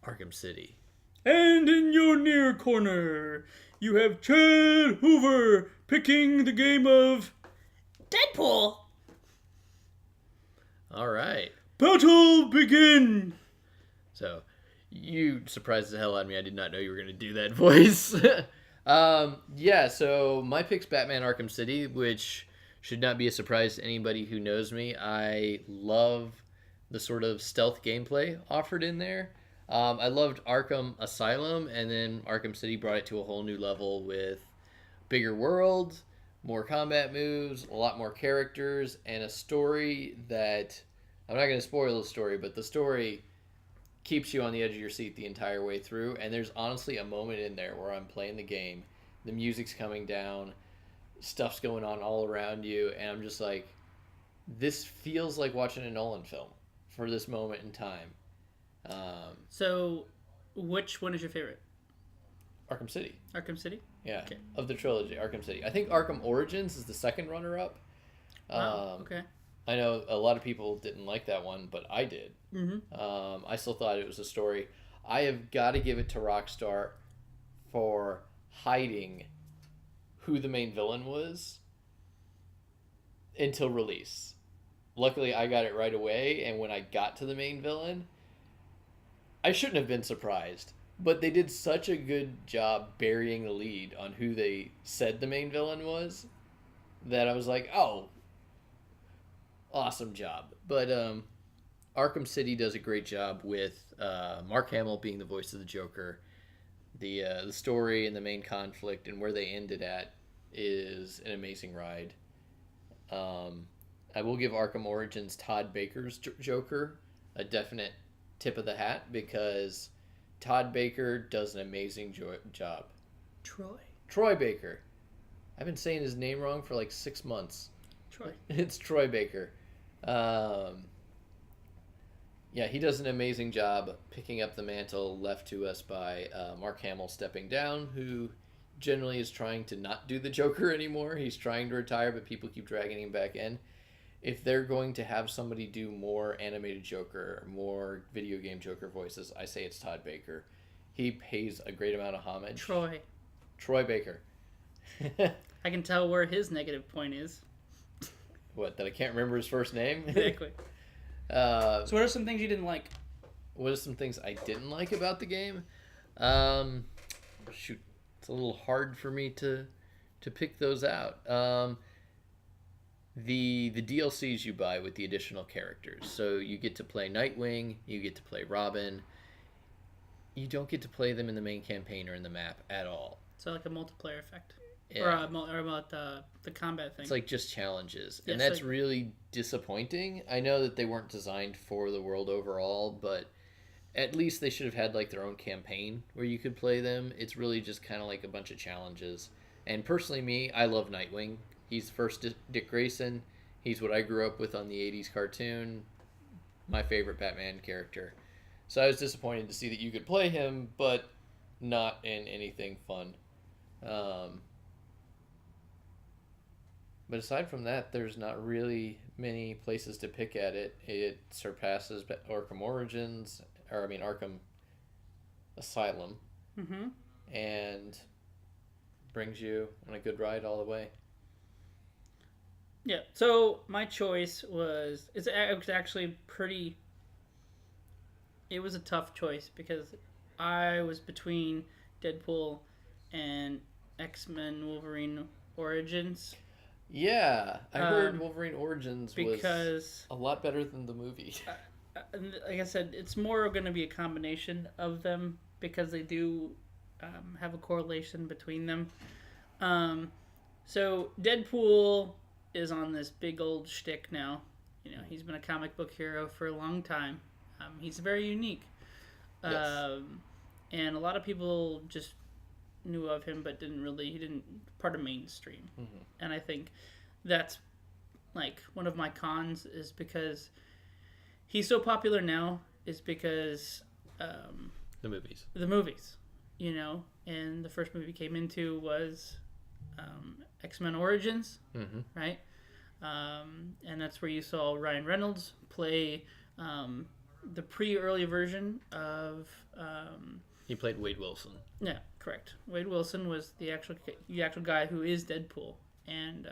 Arkham City. And in your near corner, you have Chad Hoover picking the game of Deadpool! All right. Battle Begin! So, you surprised the hell out of me. I did not know you were going to do that voice. Yeah, so my pick's Batman Arkham City, which should not be a surprise to anybody who knows me. I love the sort of stealth gameplay offered in there. I loved Arkham Asylum, and then Arkham City brought it to a whole new level with bigger world, more combat moves, a lot more characters, and a story that... I'm not going to spoil the story, but the story keeps you on the edge of your seat the entire way through, and there's honestly a moment in there where I'm playing the game, the music's coming down, stuff's going on all around you, and I'm just like, this feels like watching a Nolan film for this moment in time. So, which one is your favorite? Arkham City. Arkham City? Yeah, Okay. of the trilogy, Arkham City. I think Arkham Origins is the second runner-up. Okay. I know a lot of people didn't like that one, but I did. Mm-hmm. I still thought it was a story. I have got to give it to Rockstar for hiding who the main villain was until release. Luckily, I got it right away, and when I got to the main villain, I shouldn't have been surprised. But they did such a good job burying the lead on who they said the main villain was that I was like, oh, awesome job. But Arkham City does a great job with Mark Hamill being the voice of the Joker. The story and the main conflict and where they ended at is an amazing ride. I will give Arkham Origins Todd Baker's Joker a definite tip of the hat because Todd Baker does an amazing job. Troy Baker. I've been saying his name wrong for like 6 months. Troy. It's Troy Baker. Yeah, he does an amazing job picking up the mantle left to us by Mark Hamill stepping down, who generally is trying to not do the Joker anymore. He's trying to retire, but people keep dragging him back in. If they're going to have somebody do more animated Joker, more video game Joker voices, I say it's Todd Baker. He pays a great amount of homage. Troy Baker. I can tell where his negative point is. What, that I can't remember his first name? Exactly. So what are some things you didn't like? What are some things I didn't like about the game? Shoot, it's a little hard for me to pick those out. The DLCs you buy with the additional characters. So you get to play Nightwing, you get to play Robin. You don't get to play them in the main campaign or in the map at all. So like a multiplayer effect. Yeah. Or about the combat thing. It's like just challenges. Yeah, and that's really disappointing. I know that they weren't designed for the world overall, but at least they should have had like their own campaign where you could play them. It's really just kind of like a bunch of challenges. And personally, me, I love Nightwing. He's the first Dick Grayson. He's what I grew up with on the 80s cartoon. My favorite Batman character. So I was disappointed to see that you could play him, but not in anything fun. But aside from that, there's not really many places to pick at it. It surpasses Arkham Origins, Arkham Asylum, and brings you on a good ride all the way. Yeah, so my choice was, it was actually pretty, it was a tough choice because I was between Deadpool and X-Men Wolverine Origins. Yeah, I heard Wolverine Origins because was a lot better than the movie. Like I said, it's more going to be a combination of them because they do have a correlation between them. So Deadpool is on this big old shtick now. You know, he's been a comic book hero for a long time. He's very unique. Yes. And a lot of people just knew of him, but he didn't part of mainstream. Mm-hmm. And I think that's like one of my cons is because he's so popular now is because The movies. the movies, you know, and the first movie he came into was X-Men Origins, Mm-hmm. right? And that's where you saw Ryan Reynolds play the pre-early version of He played Wade Wilson. yeah, correct. Wade Wilson was the actual guy who is Deadpool, and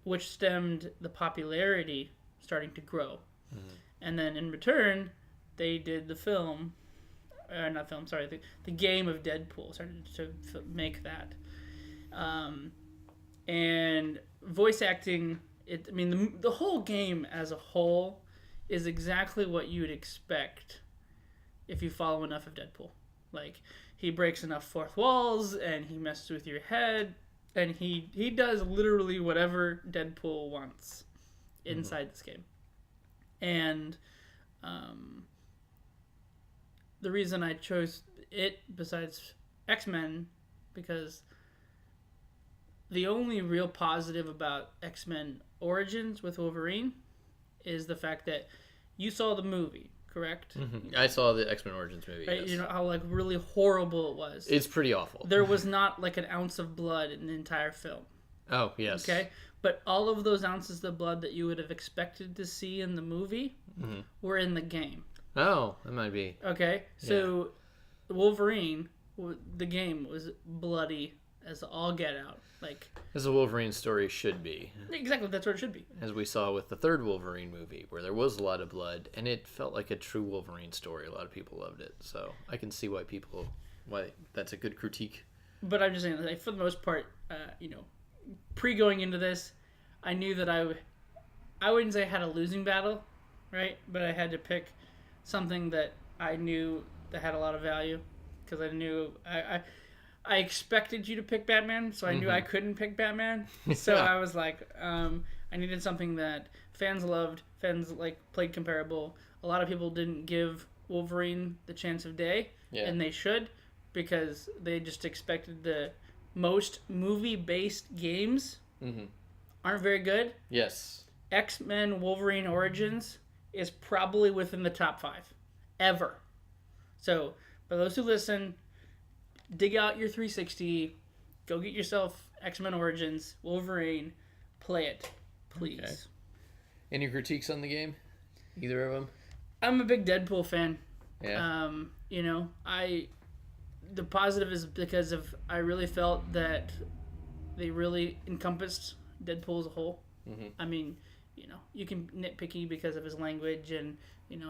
which stemmed the popularity starting to grow. Mm-hmm. And then in return, they did the film, not film, sorry, the game of Deadpool started to make that. And voice acting, the whole game as a whole is exactly what you would expect if you follow enough of Deadpool. Like, he breaks enough fourth walls, and he messes with your head, and he does literally whatever Deadpool wants inside this game. And the reason I chose it, besides X-Men, because the only real positive about X-Men Origins with Wolverine is the fact that you saw the movie, correct? Mm-hmm. I saw the X-Men Origins movie. Right? Yes. You know how like really horrible it was. It's pretty awful. There was not like an ounce of blood in the entire film. Oh, yes. Okay? But all of those ounces of blood that you would have expected to see in the movie were in the game. Oh, that might be. Okay? So Wolverine, the game was bloody as all get out. Like, As a Wolverine story should be. exactly, that's what it should be. As we saw with the third Wolverine movie, where there was a lot of blood, and it felt like a true Wolverine story. A lot of people loved it. So I can see why that's a good critique. But I'm just saying, like, for the most part, pre-going into this, I knew that I wouldn't say I had a losing battle, right? But I had to pick something that I knew that had a lot of value, because I knew I expected you to pick Batman, so I knew I couldn't pick Batman. So I was like, I needed something that fans loved, fans like played comparable. A lot of people didn't give Wolverine the chance of day, and they should, because they just expected the most movie-based games aren't very good. Yes. X-Men Wolverine Origins is probably within the top 5 ever. So for those who listen, dig out your 360, go get yourself X-Men Origins, Wolverine, play it, please. Okay. Any critiques on the game? Either of them? I'm a big Deadpool fan. Yeah. The positive is because I really felt that they really encompassed Deadpool as a whole. Mm-hmm. I mean, you can nitpicky because of his language and,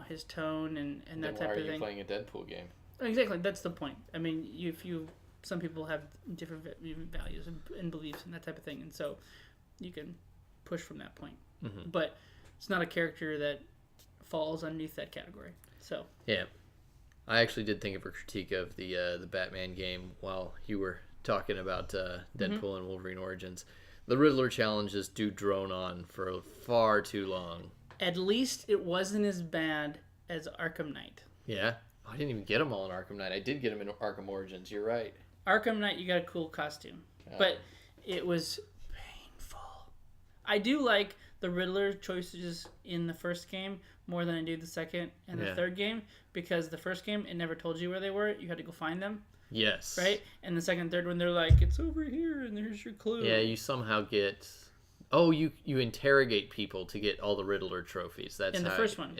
his tone and that type of thing. Why are you playing a Deadpool game? Exactly, that's the point. I mean, some people have different values and beliefs and that type of thing, and so you can push from that point. Mm-hmm. But it's not a character that falls underneath that category. So yeah, I actually did think of a critique of the Batman game while you were talking about Deadpool and Wolverine Origins. The Riddler challenges do drone on for far too long. At least it wasn't as bad as Arkham Knight. Yeah. I didn't even get them all in Arkham Knight. I did get them in Arkham Origins. You're right. Arkham Knight, you got a cool costume. But it was painful. I do like the Riddler choices in the first game more than I do the second and the third game, because the first game, it never told you where they were. You had to go find them. Yes. Right? And the second and third one, they're like, it's over here, and here's your clue. Yeah, you somehow get... Oh, you interrogate people to get all the Riddler trophies. That's in the first one.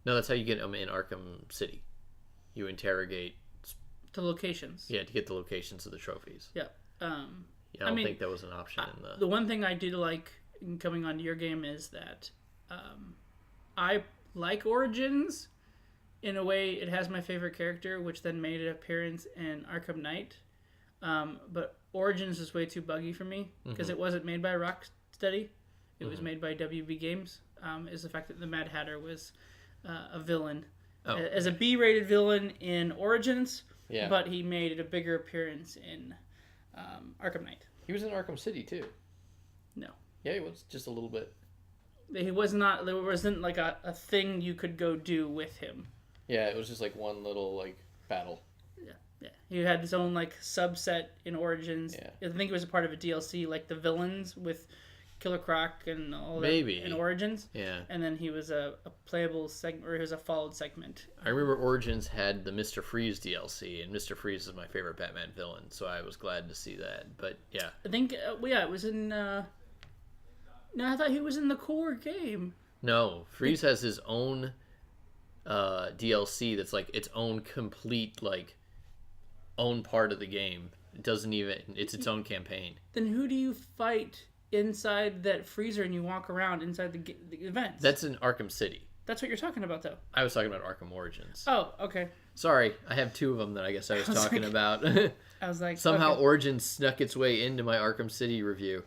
No, that's how you get them in Arkham City. You interrogate... The locations. Yeah, to get the locations of the trophies. Yeah. I don't think that was an option in the... The one thing I do like coming onto your game is that I like Origins. In a way, it has my favorite character, which then made an appearance in Arkham Knight. But Origins is way too buggy for me, because it wasn't made by Rocksteady. It was made by WB Games. Is the fact that the Mad Hatter was a villain. As a B-rated villain in Origins, but he made a bigger appearance in Arkham Knight. He was in Arkham City too. No. Yeah, he was just a little bit. He was not. There wasn't like a thing you could go do with him. Yeah, it was just like one little like battle. Yeah. He had his own like subset in Origins. Yeah. I think it was a part of a DLC, like the villains with Killer Croc and all that Maybe. in Origins. Yeah. And then he was a playable segment, or he was a followed segment. I remember Origins had the Mr. Freeze DLC, and Mr. Freeze is my favorite Batman villain, so I was glad to see that. But yeah. I think, it was in. No, I thought he was in the core game. No, Freeze has his own DLC that's like its own complete like own part of the game. It doesn't even. It's its own campaign. Then who do you fight inside that freezer and you walk around inside the events? That's in Arkham City. That's what you're talking about, though. I was talking about Arkham Origins. Oh, okay. Sorry, I have two of them that I guess I was talking about. I was like, somehow okay. Origins snuck its way into my Arkham City review.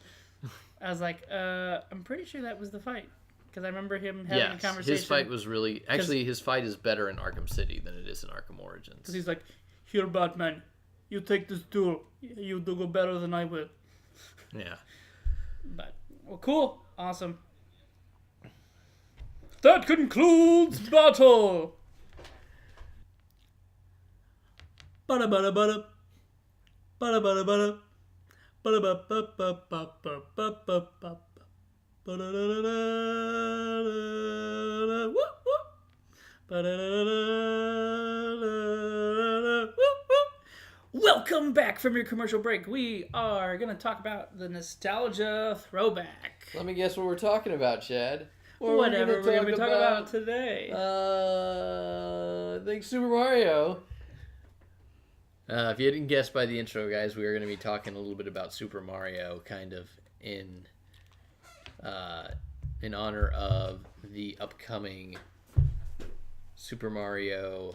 I was like, I'm pretty sure that was the fight because I remember him having a conversation. His fight was really actually his fight is better in Arkham City than it is in Arkham Origins. Because he's like, here, Batman, you take this duel. You do go better than I will. Yeah. But well, cool, awesome. That concludes battle. Bada bada bada. Bada bada bada. Bada ba ba ba ba ba ba ba ba. Bada da da da da. Woo woo. Bada da da da da. Woo woo. Welcome back from your commercial break. We are going to talk about the nostalgia throwback. Let me guess what we're talking about, Chad. Whatever we're going to be talking about today. I think Super Mario. If you didn't guess by the intro, guys, we are going to be talking a little bit about Super Mario, kind of in honor of the upcoming Super Mario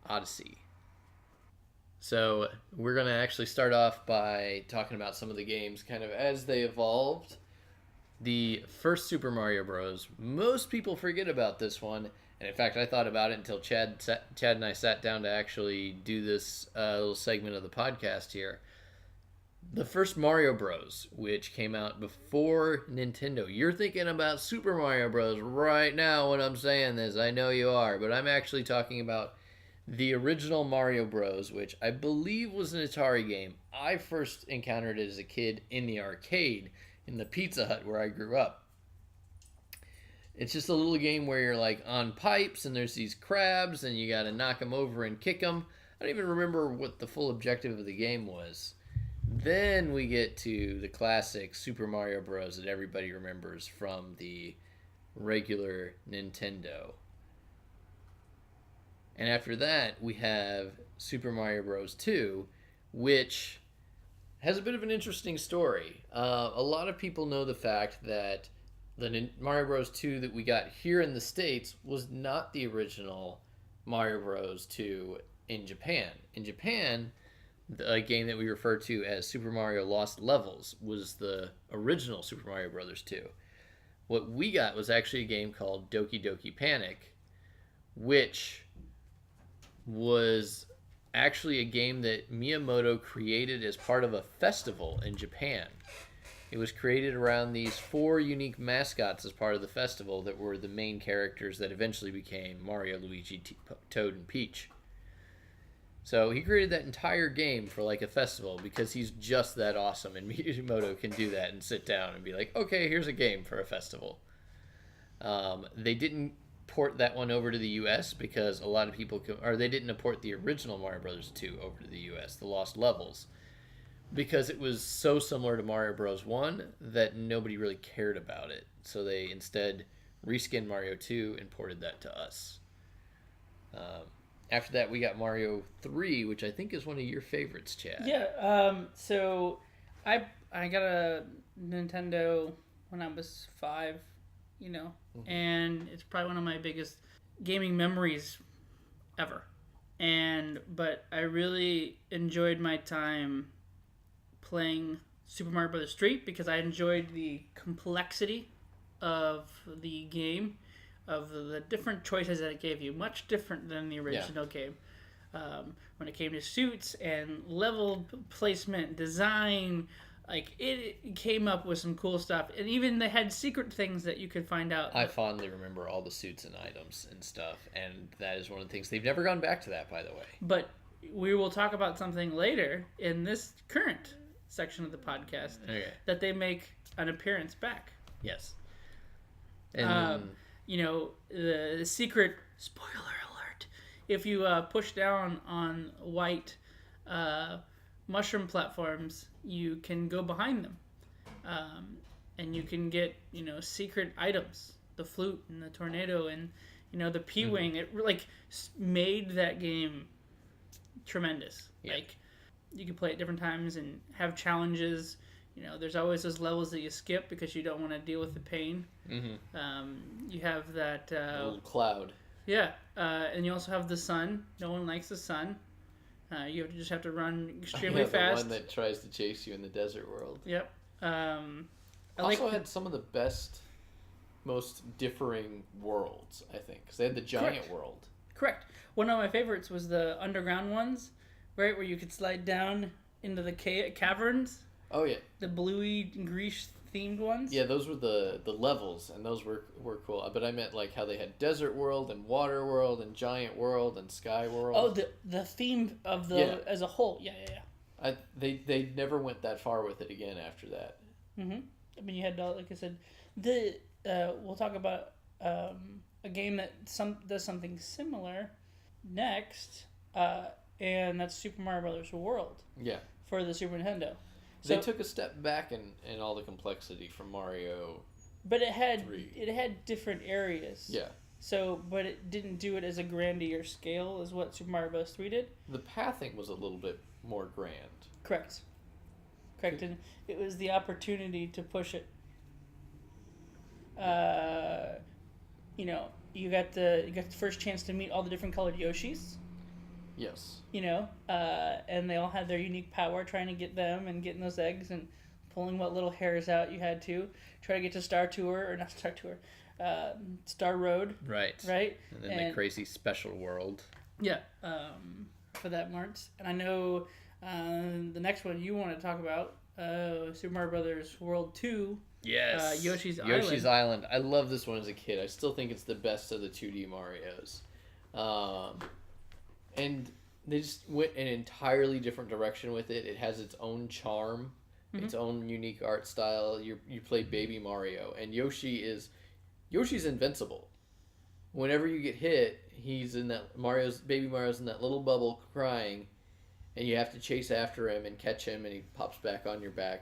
Odyssey. So we're going to actually start off by talking about some of the games kind of as they evolved. The first Super Mario Bros. Most people forget about this one. And in fact, I thought about it until Chad and I sat down to actually do this little segment of the podcast here. The first Mario Bros., which came out before Nintendo. You're thinking about Super Mario Bros. Right now when I'm saying this. I know you are. But I'm actually talking about the original Mario Bros., which I believe was an Atari game. I first encountered it as a kid in the arcade in the Pizza Hut where I grew up. It's just a little game where you're like on pipes and there's these crabs and you gotta knock them over and kick them. I don't even remember what the full objective of the game was. Then we get to the classic Super Mario Bros. That everybody remembers from the regular Nintendo. And after that, we have Super Mario Bros. 2, which has a bit of an interesting story. A lot of people know the fact that the Mario Bros. 2 that we got here in the States was not the original Mario Bros. 2 in Japan. In Japan, the game that we refer to as Super Mario Lost Levels was the original Super Mario Bros. 2. What we got was actually a game called Doki Doki Panic, which was actually a game that Miyamoto created as part of a festival in Japan. It was created around these 4 unique mascots as part of the festival that were the main characters that eventually became Mario, Luigi, Toad, and Peach. So he created that entire game for like a festival because he's just that awesome, and Miyamoto can do that and sit down and be like, okay, here's a game for a festival. They didn't port that one over to the US because a lot of people they didn't port the original Mario Bros. 2 over to the US, the Lost Levels, because it was so similar to Mario Bros. 1 that nobody really cared about it. So they instead reskinned Mario 2 and ported that to us. After that, we got Mario 3, which I think is one of your favorites, Chad. Yeah, so I got a Nintendo when I was 5, and it's probably one of my biggest gaming memories ever. But I really enjoyed my time playing Super Mario Bros. 3 because I enjoyed the complexity of the game, of the different choices that it gave you, much different than the original game. when it came to suits and level placement, design. Like, it came up with some cool stuff. And even they had secret things that you could find out. I fondly remember all the suits and items and stuff, and that is one of the things. They've never gone back to that, by the way. But we will talk about something later in this current section of the podcast that they make an appearance back. Yes. And the secret, spoiler alert, if you push down on white mushroom platforms, you can go behind them, and you can get secret items, the flute and the tornado and the P-wing. It made that game tremendous. Yeah. Like, you can play at different times and have challenges. There's always those levels that you skip because you don't want to deal with the pain. You have that little cloud. Yeah, and you also have the sun. No one likes the sun. You just have to run extremely fast. The one that tries to chase you in the desert world. Yep. Also had some of the best, most differing worlds, I think, because they had the giant world. Correct. One of my favorites was the underground ones, right, where you could slide down into the caverns. Oh yeah. The bluey grease themed ones. Yeah, those were the levels, and those were cool. But I meant like how they had desert world and water world and giant world and sky world. Oh, the theme of as a whole. Yeah. They never went that far with it again after that. Mm-hmm. I mean, you had, like I said, we'll talk about a game that does something similar next, and that's Super Mario Brothers World. Yeah. For the Super Nintendo. They took a step back in all the complexity from Mario. But it had 3. It had different areas. Yeah. So, but it didn't do it as a grander scale as what Super Mario Bros. 3 did. The pathing was a little bit more grand. Correct. And it was the opportunity to push it. You got the first chance to meet all the different colored Yoshis. Yes. And they all had their unique power, trying to get them and getting those eggs and pulling what little hairs out you had to try to get to Star Road. Right. And then the crazy special world. Yeah. For that Marts. And I know the next one you want to talk about, Super Mario Brothers World 2. Yes. Yoshi's Island. I love this one as a kid. I still think it's the best of the 2D Marios. And they just went an entirely different direction with it. It has its own charm, its own unique art style. You play Baby Mario, and Yoshi's invincible. Whenever you get hit, he's in that Baby Mario's in that little bubble crying, and you have to chase after him and catch him, and he pops back on your back.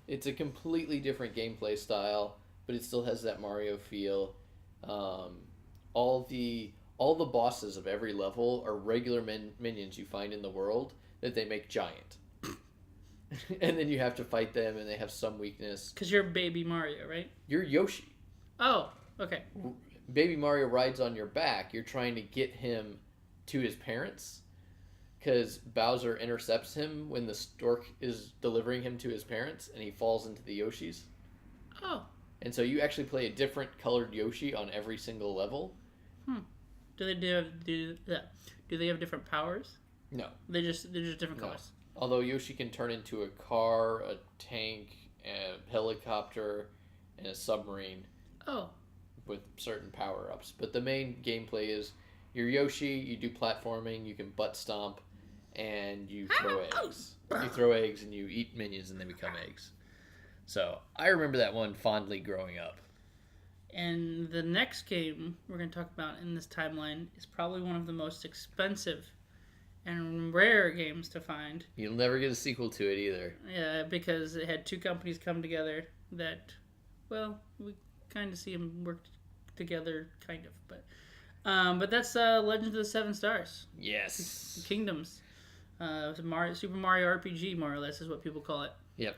It's a completely different gameplay style, but it still has that Mario feel. All the bosses of every level are regular minions you find in the world that they make giant. And then you have to fight them, and they have some weakness. Because you're Baby Mario, right? You're Yoshi. Oh, okay. Baby Mario rides on your back. You're trying to get him to his parents, because Bowser intercepts him when the stork is delivering him to his parents, and he falls into the Yoshis. Oh. And so you actually play a different colored Yoshi on every single level. Do they have different powers? No. They're just different colors. Although Yoshi can turn into a car, a tank, a helicopter, and a submarine. Oh. With certain power-ups. But the main gameplay is you're Yoshi, you do platforming, you can butt stomp, and you throw eggs. You throw eggs and you eat minions and they become eggs. So I remember that one fondly growing up. And the next game we're going to talk about in this timeline is probably one of the most expensive and rare games to find. You'll never get a sequel to it either. Yeah, because it had two companies come together that, well, we kind of see them work together, kind of. But that's Legend of the Seven Stars. Yes. Kingdoms. Super Mario RPG, more or less, is what people call it. Yep.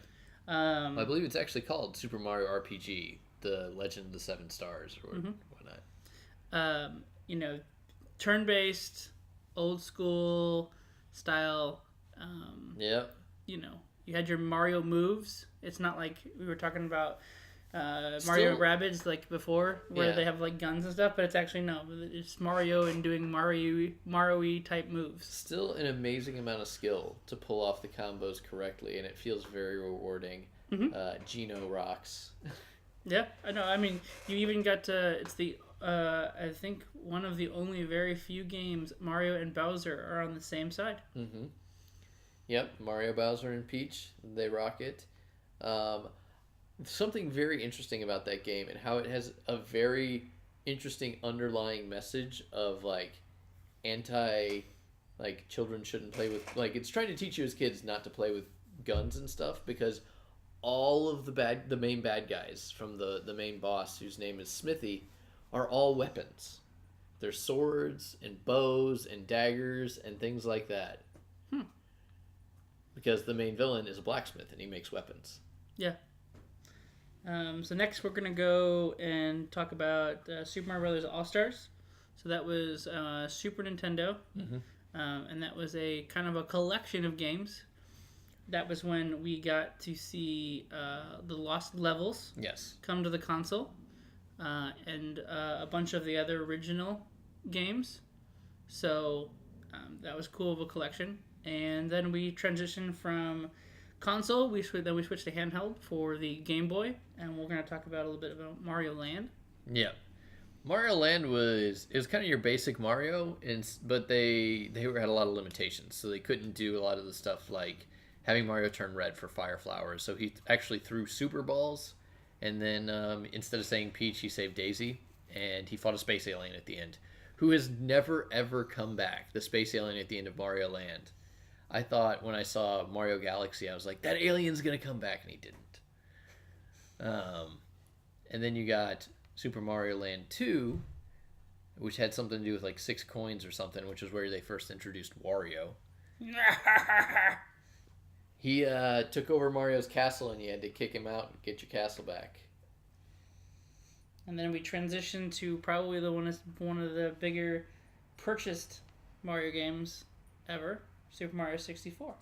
I believe it's actually called Super Mario RPG. The Legend of the Seven Stars or whatnot. Turn-based, old school style. Yep. You had your Mario moves. It's not like we were talking about Mario Rabbids like before, where Yeah. they have like guns and stuff, but it's actually no, it's Mario and doing Mario-y type moves. Still an amazing amount of skill to pull off the combos correctly, and it feels very rewarding. Gino rocks. Yeah, I know. I mean, you even got it's the I think one of the only very few games Mario and Bowser are on the same side. Mm-hmm. Yep, Mario, Bowser, and Peach, they rock it. Something very interesting about that game and how it has a very interesting underlying message of like like children shouldn't play with, like it's trying to teach you as kids not to play with guns and stuff, because all of the main bad guys from the main boss, whose name is Smithy, are all weapons. They're swords and bows and daggers and things like that. Because the main villain is a blacksmith and he makes weapons. Yeah. So next we're going to go and talk about Super Mario Brothers All-Stars. So that was Super Nintendo. Mm-hmm. And that was a kind of a collection of games. That was when we got to see the Lost Levels Yes. come to the console. And a bunch of the other original games. So that was cool of a collection. And then we transitioned from console, then we switched to handheld for the Game Boy, and we're going to talk about a little bit about Mario Land. Yeah. Mario Land was kind of your basic Mario, but they had a lot of limitations, so they couldn't do a lot of the stuff like having Mario turn red for fire flowers. So he actually threw super balls, and then instead of saying Peach, he saved Daisy, and he fought a space alien at the end, who has never ever come back. The space alien at the end of Mario Land. I thought when I saw Mario Galaxy, I was like, that alien's going to come back, and he didn't. And then you got Super Mario Land 2, which had something to do with like 6 coins or something, which is where they first introduced Wario. He took over Mario's castle, and you had to kick him out and get your castle back. And then we transitioned to probably one of the bigger purchased Mario games ever, Super Mario 64.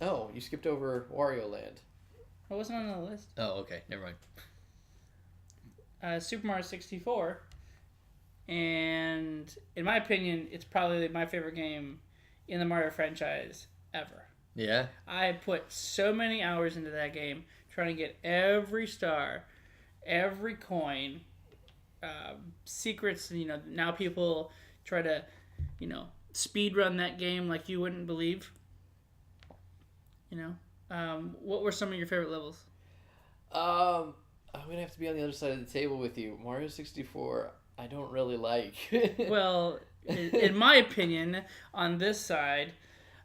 Oh, you skipped over Wario Land. It wasn't on the list. Oh, okay. Never mind. Super Mario 64, and in my opinion, it's probably my favorite game in the Mario franchise ever. Yeah? I put so many hours into that game trying to get every star, every coin, secrets. Now people try to, speed run that game like you wouldn't believe. What were some of your favorite levels? I'm going to have to be on the other side of the table with you. Mario 64, I don't really like. Well, in my opinion, on this side...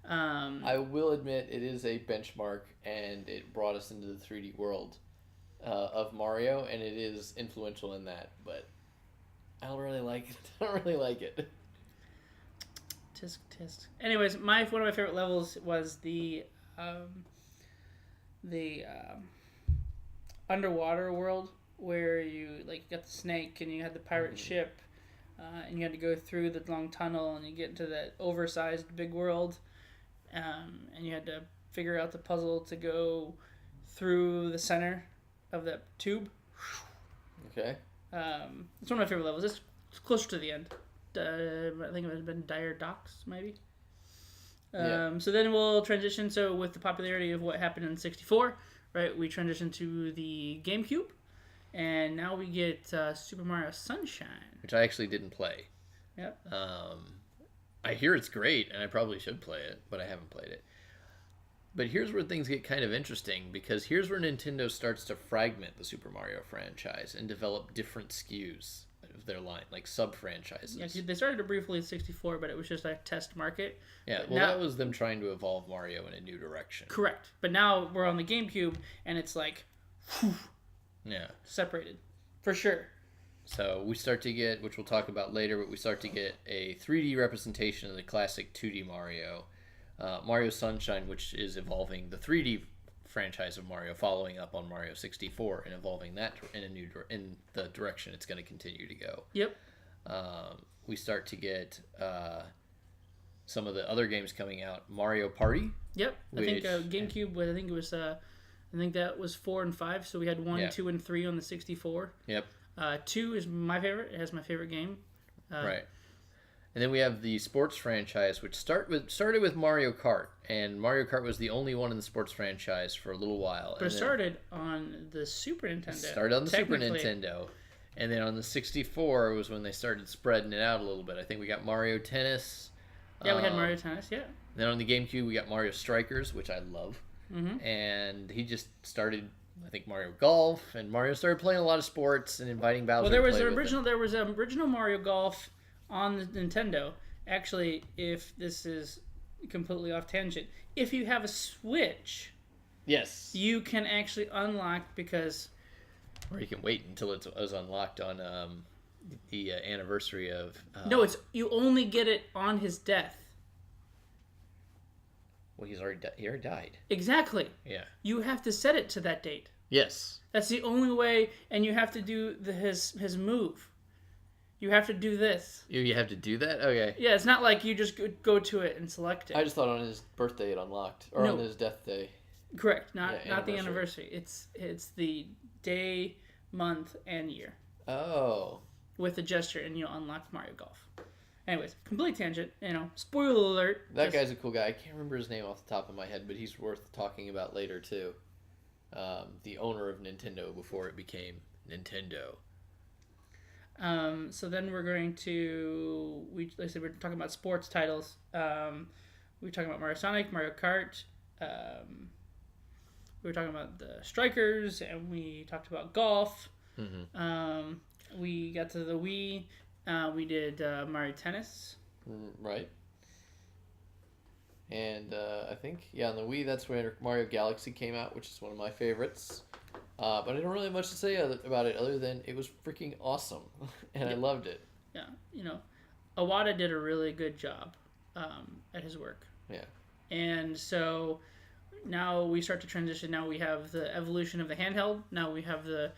I will admit it is a benchmark, and it brought us into the 3D world of Mario, and it is influential in that, but I don't really like it. Tisk, tisk. Anyways, one of my favorite levels was the underwater world, where you got the snake and you had the pirate ship, and you had to go through the long tunnel and you get into that oversized big world, and you had to figure out the puzzle to go through the center of that tube. Okay. It's one of my favorite levels. It's closer to the end. I think it would have been Dire Docks, maybe. Yeah. So then we'll transition. So with the popularity of what happened in 64, right, we transition to the GameCube, and now we get Super Mario Sunshine. Which I actually didn't play. Yep. I hear it's great, and I probably should play it, but I haven't played it. But here's where things get kind of interesting, because here's where Nintendo starts to fragment the Super Mario franchise and develop different SKUs of their line, like sub-franchises. Yeah, they started it briefly in 64, but it was just a test market. Yeah, But well, now, that was them trying to evolve Mario in a new direction. correct. But now we're on the GameCube, and it's whew, Yeah. separated. For sure. So we start to get, which we'll talk about later, but we start to get a 3D representation of the classic 2D Mario. Mario Sunshine, which is evolving the 3D franchise of Mario, following up on Mario 64 and evolving that in the direction it's going to continue to go. Yep. We start to get some of the other games coming out. Mario Party. Yep. I think Which- GameCube was, I think it was I think that was 4 and 5. So we had 1, Yeah. 2, and 3 on the 64. Yep. 2 is my favorite. It has my favorite game. Right. And then we have the sports franchise, which started with Mario Kart, and Mario Kart was the only one in the sports franchise for a little while. But it started on the Super Nintendo. Started on the Super technically. Nintendo, and then on the 64 was when they started spreading it out a little bit. I think we got Mario Tennis. Yeah, we had Mario Tennis. Yeah. Then on the GameCube, we got Mario Strikers, which I love. Mm-hmm. And he just started, I think, Mario Golf, and Mario started playing a lot of sports and inviting Bowser. Well, there was to play an with him. there was an original Mario Golf on the Nintendo. Actually, if this is completely off tangent, if you have a Switch, Yes. you can actually unlock because Or you can wait until it was unlocked on the anniversary of. no, it's you only get it on his death. Well, he already died. Exactly. Yeah. You have to set it to that date. Yes. That's the only way, and you have to do his move. You have to do this. You have to do that? Okay. Yeah, it's not like you just go to it and select it. I just thought on his birthday it unlocked. Or No. on his death day. Correct. Not the anniversary. anniversary. It's the day, month, and year Oh. with a gesture, and you'll unlock Mario Golf. Anyways, complete tangent. Spoiler alert. That guy's a cool guy. I can't remember his name off the top of my head, but he's worth talking about later, too. The owner of Nintendo before it became Nintendo. So then we're going to like I said, we're talking about sports titles. We were talking about Mario Sonic, Mario Kart. We were talking about the Strikers, and we talked about golf. Mm-hmm. We got to the Wii. We did Mario Tennis. Right. And I think, on the Wii, that's when Mario Galaxy came out, which is one of my favorites. But I don't really have much to say about it other than it was freaking awesome, and I loved it. Yeah, Iwata did a really good job at his work. Yeah. And so now we start to transition. Now we have the evolution of the handheld. Now we have the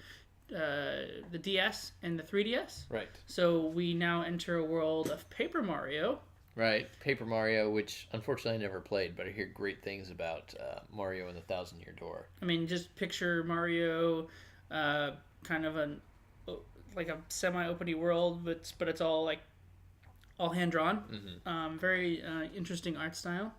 DS and the 3DS. Right. So we now enter a world of Paper Mario. Right. Paper Mario, which unfortunately I never played, but I hear great things about Mario and the Thousand Year Door. I mean, just picture Mario, kind of like a semi-openy world, but it's all hand drawn. Mm-hmm. Very interesting art style.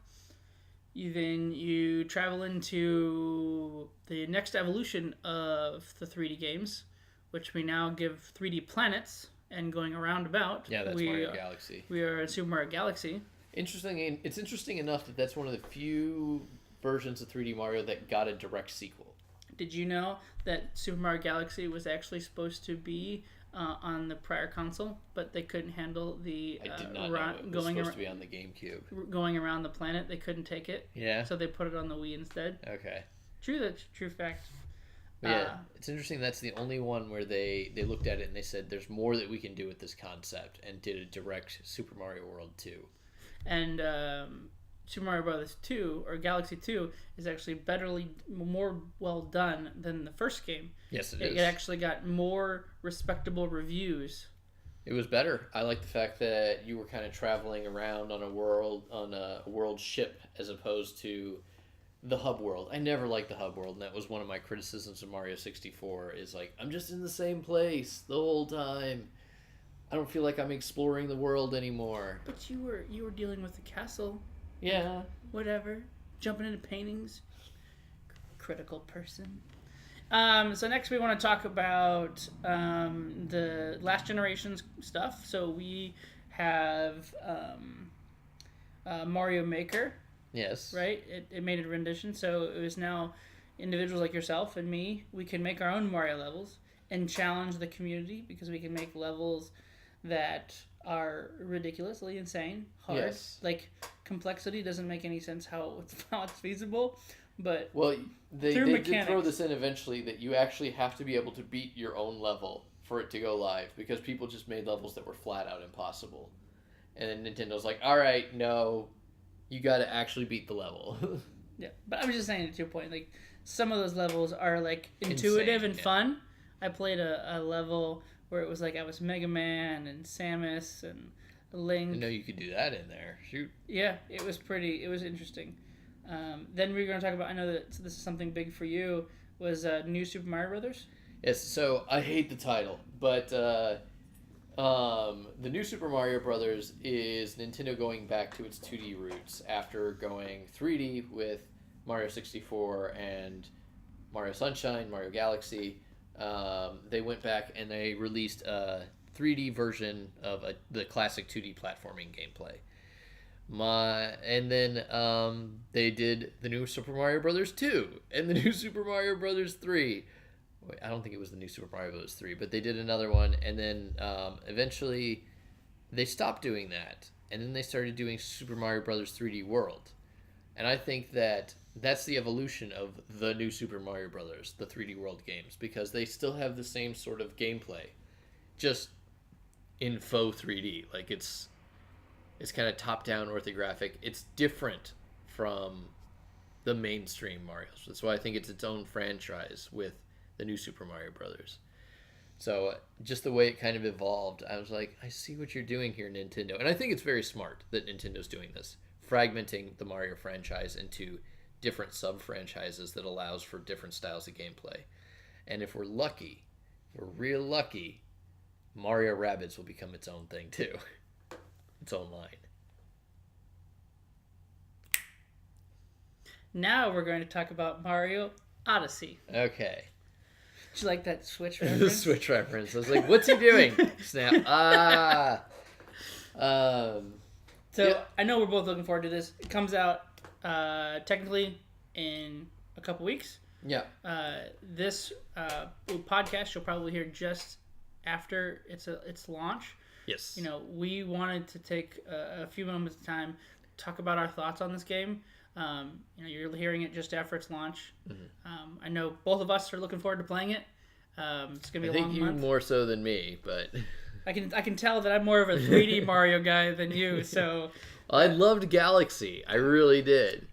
You travel into the next evolution of the 3D games, which we now give 3D planets and going around about. Yeah, that's Mario Galaxy. We are in Super Mario Galaxy. Interesting. It's interesting enough that that's one of the few versions of 3D Mario that got a direct sequel. Did you know that Super Mario Galaxy was actually supposed to be on the prior console, but they couldn't handle the I did not know it was supposed to be on the GameCube. Going around the planet? They couldn't take it. Yeah. So they put it on the Wii instead. Okay. True fact. But yeah, it's interesting. That's the only one where they looked at it and they said, "There's more that we can do with this concept," and did a direct Super Mario World 2. And Super Mario Bros. 2 or Galaxy 2 is actually more well done than the first game. Yes, it is. It actually got more respectable reviews. It was better. I like the fact that you were kind of traveling around on a world ship as opposed to the hub world. I never liked the hub world, and that was one of my criticisms of Mario 64 is I'm just in the same place the whole time. I don't feel like I'm exploring the world anymore. But you were dealing with the castle. Yeah. Whatever. Jumping into paintings. Critical person. So next we want to talk about the last generation's stuff. So we have Mario Maker. Yes. Right? It made a rendition. So it was now individuals like yourself and me. We can make our own Mario levels and challenge the community because we can make levels that are ridiculously insane, hard. Yes. Complexity doesn't make any sense how it's feasible. But they through did mechanics. throw this in eventually that you actually have to be able to beat your own level for it to go live because people just made levels that were flat out impossible. And then Nintendo's like, all right, no, you got to actually beat the level. Yeah, but I was just saying to your point, some of those levels are intuitive and fun. I played a level where it was I was Mega Man and Samus and Link. I know you could do that in there. Shoot. Yeah, it was interesting. Then we're going to talk about, I know that this is something big for you, was New Super Mario Brothers. Yes, so I hate the title, but the New Super Mario Brothers is Nintendo going back to its 2D roots after going 3D with Mario 64 and Mario Sunshine, Mario Galaxy. They went back and they released a 3D version of the classic 2D platforming gameplay. And then they did the New Super Mario Brothers 2 and the New Super Mario Brothers 3. Wait, I don't think it was the New Super Mario Bros. 3, but they did another one, and then eventually they stopped doing that, and then they started doing Super Mario Bros. 3D World. And I think that that's the evolution of the New Super Mario Bros., the 3D World games, because they still have the same sort of gameplay, just in faux 3D. Like, it's kind of top-down orthographic. It's different from the mainstream Marios. That's why I think it's its own franchise with the New Super Mario Brothers. So just the way it kind of evolved, I was like, I see what you're doing here, Nintendo. And I think it's very smart that Nintendo's doing this, fragmenting the Mario franchise into different sub-franchises that allows for different styles of gameplay. And if we're lucky, if we're real lucky, Mario Rabbids will become its own thing too. Its own line. Now we're going to talk about Mario Odyssey. Okay. Did you like that Switch The reference? Switch reference. I was like, what's he doing? Snap. So yeah. I know we're both looking forward to this. It comes out technically in a couple weeks. Yeah. This podcast you'll probably hear just after its launch. Yes. You know, we wanted to take a few moments of time, talk about our thoughts on this game. You know, you're hearing it just after its launch. Mm-hmm. I know both of us are looking forward to playing it. It's gonna be a long month. I think you more so than me, but I can tell that I'm more of a 3D Mario guy than you. So I loved Galaxy. I really did.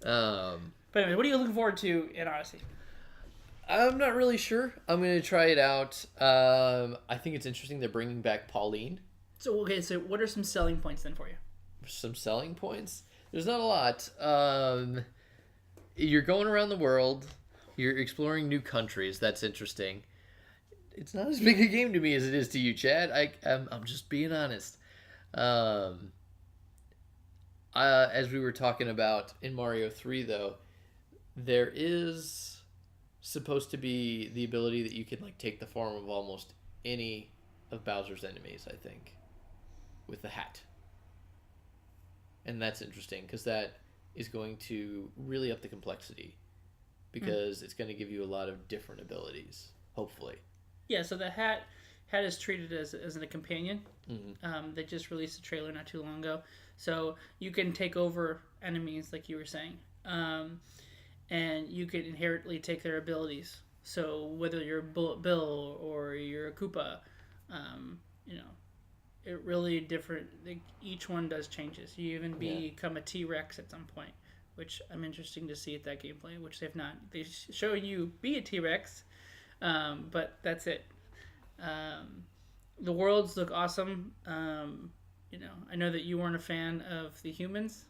But anyway, what are you looking forward to in Odyssey? I'm not really sure. I'm gonna try it out. I think it's interesting they're bringing back Pauline. So what are some selling points then for you? Some selling points. There's not a lot. You're going around the world. You're exploring new countries. That's interesting. It's not as big a game to me as it is to you, Chad. I'm just being honest. As we were talking about in Mario 3, though, there is supposed to be the ability that you can like take the form of almost any of Bowser's enemies, I think, with the hat. And that's interesting because that is going to really up the complexity because it's going to give you a lot of different abilities, hopefully. Yeah, so the hat is treated as a companion. Mm-hmm. They just released a trailer not too long ago. So you can take over enemies, like you were saying. And you can inherently take their abilities. So whether you're Bullet Bill or you're a Koopa, you know, it really different. Each one does changes. You even become a T-Rex at some point, which I'm interested to see at that gameplay, which they've not. They show you be a T-Rex, but that's it. The worlds look awesome. You know, I know that you weren't a fan of the humans.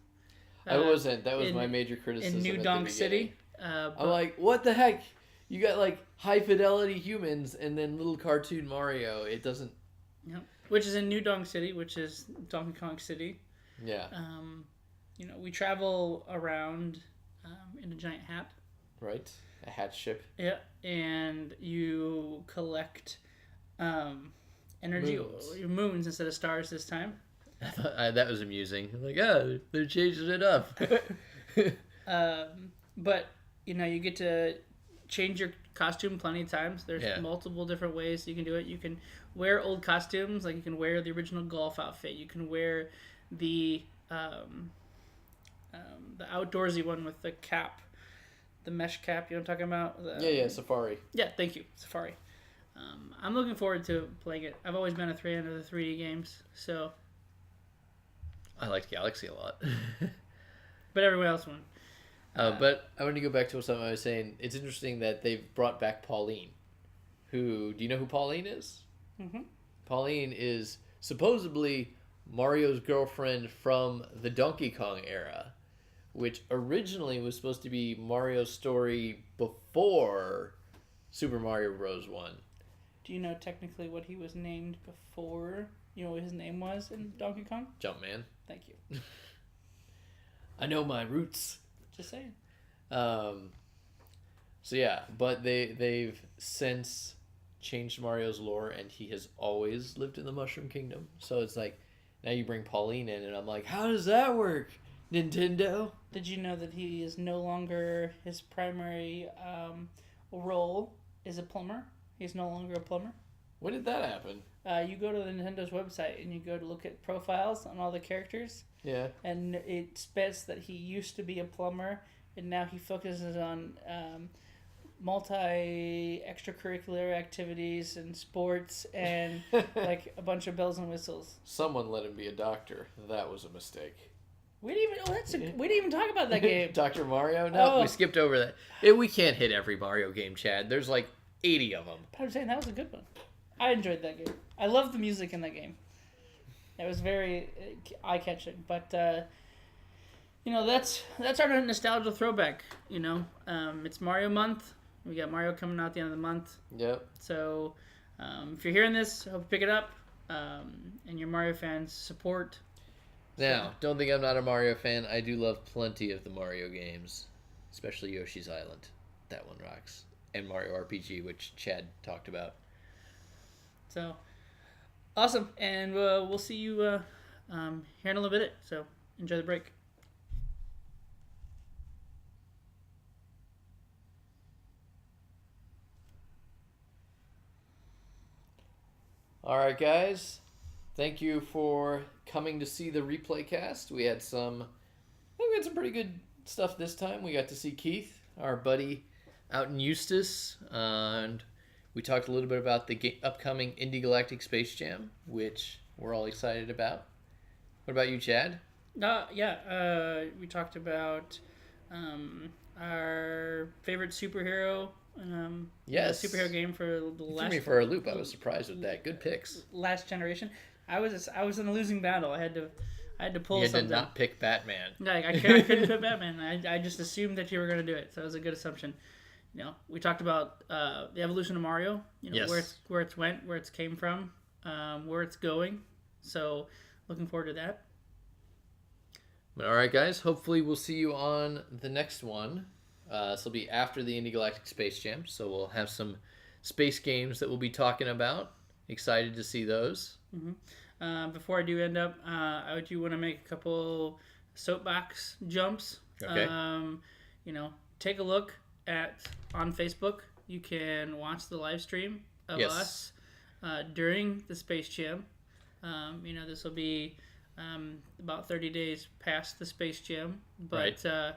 I wasn't. That was my major criticism. In New Donk City. I'm like, what the heck? You got like high fidelity humans and then little cartoon Mario. It doesn't. Yep. Which is in New Donk City, which is Donkey Kong City. Yeah. You know, we travel around in a giant hat. Right. A hat ship. Yeah, and you collect energy moons instead of stars this time. I thought that was amusing. I'm like, oh, they're changing it up. But you know, you get to change your costume plenty of times. There's multiple different ways you can do it. You can wear old costumes, like you can wear the original golf outfit. You can wear the outdoorsy one with the cap, the mesh cap. You know what I'm talking about? Safari. Yeah, thank you, Safari. I'm looking forward to playing it. I've always been a fan of the 3D games, so. I liked Galaxy a lot. But everyone else won. But I want to go back to something I was saying. It's interesting that they've brought back Pauline. Do you know who Pauline is? Mm-hmm. Pauline is supposedly Mario's girlfriend from the Donkey Kong era, which originally was supposed to be Mario's story before Super Mario Bros. 1. Do you know technically what he was named before? You know what his name was in Donkey Kong? Jumpman. Thank you. I know my roots. Just saying. So yeah, but they've since changed Mario's lore, and he has always lived in the Mushroom Kingdom. So it's like, now you bring Pauline in, and I'm like, how does that work, Nintendo? Did you know that he is no longer, his primary role is a plumber? He's no longer a plumber. When did that happen? You go to the Nintendo's website and you go to look at profiles on all the characters. Yeah. And it spits that he used to be a plumber, and now he focuses on multi extracurricular activities and sports and like a bunch of bells and whistles. Someone let him be a doctor. That was a mistake. We didn't even talk about that game. Dr. Mario? No, Oh. we skipped over that. We can't hit every Mario game, Chad. There's like 80 of them. I'm saying that was a good one. I enjoyed that game. I loved the music in that game. It was very eye-catching. But that's our nostalgia throwback. It's Mario month. We got Mario coming out at the end of the month. Yep. So if you're hearing this, I hope you pick it up. And your Mario fans, support. Now, don't think I'm not a Mario fan. I do love plenty of the Mario games, especially Yoshi's Island. That one rocks. And Mario RPG, which Chad talked about. So, awesome. And we'll see you here in a little bit. So, enjoy the break. All right, guys. Thank you for coming to see the Replaycast. We had some pretty good stuff this time. We got to see Keith, our buddy out in Eustis, and we talked a little bit about the upcoming Indie Galactic Space Jam, which we're all excited about. What about you, Chad? We talked about our favorite superhero. Yes. Superhero game for the Threw last. me for a loop. I was surprised with that. Good picks. Last generation. I was in a losing battle. I had to pull You had something. to not pick Batman. Like, I couldn't put Batman. I just assumed that you were going to do it, so it was a good assumption. We talked about the evolution of Mario. Yes. Where it's went, where it's came from, where it's going. So, looking forward to that. But all right, guys. Hopefully, we'll see you on the next one. This will be after the Indie Galactic Space Jam, so we'll have some space games that we'll be talking about. Excited to see those. Mm-hmm. Before I do end up, I do want to make a couple soapbox jumps. Okay. Take a look on Facebook. You can watch the live stream of us during the Space Jam. This will be about 30 days past the Space Jam, but right.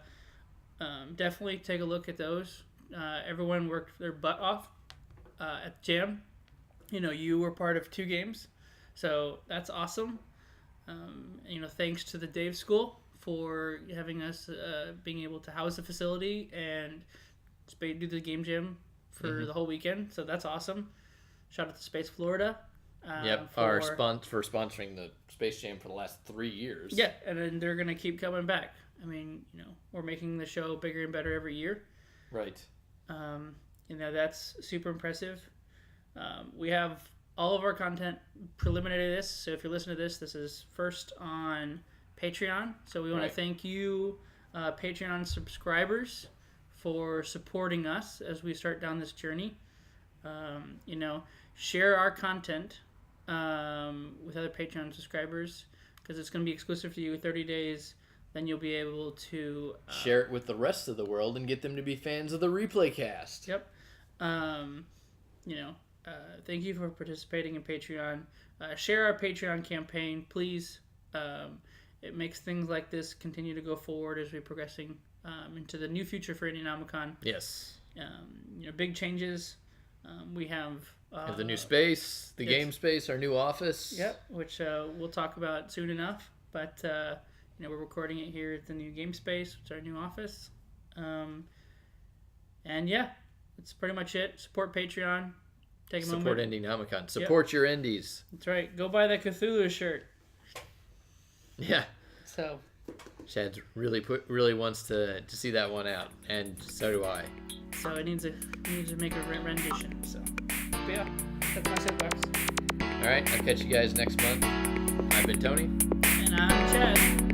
Definitely take a look at those. Everyone worked their butt off at the Jam. You were part of 2 games, so that's awesome. Thanks to the Dave School for having us being able to house the facility and do the game jam for the whole weekend. So that's awesome. Shout out to Space Florida. For sponsoring the Space Jam for the last 3 years. Yeah, and then they're gonna keep coming back. I mean, we're making the show bigger and better every year. Right. That's super impressive. We have all of our content preliminary to this. So if you're listening to this, this is first on Patreon. So we want to thank you, Patreon subscribers, for supporting us as we start down this journey. Share our content with other Patreon subscribers, because it's going to be exclusive to you 30 days. Then you'll be able to share it with the rest of the world and get them to be fans of the Replaycast. Yep. Thank you for participating in Patreon. Share our Patreon campaign, please. It makes things like this continue to go forward as we're progressing into the new future for IndieNomicon. Yes. Big changes. We have the new space, the game space, our new office. Yep, which we'll talk about soon enough. But we're recording it here at the new game space, which is our new office. That's pretty much it. Support Patreon. Take a moment. Support IndieNomicon. Support your indies. That's right. Go buy that Cthulhu shirt. Yeah. So, Chad really wants to see that one out, and so do I. So I need to make a rendition. So, but yeah, that's my soapbox. All right, I'll catch you guys next month. I've been Tony. And I'm Chad.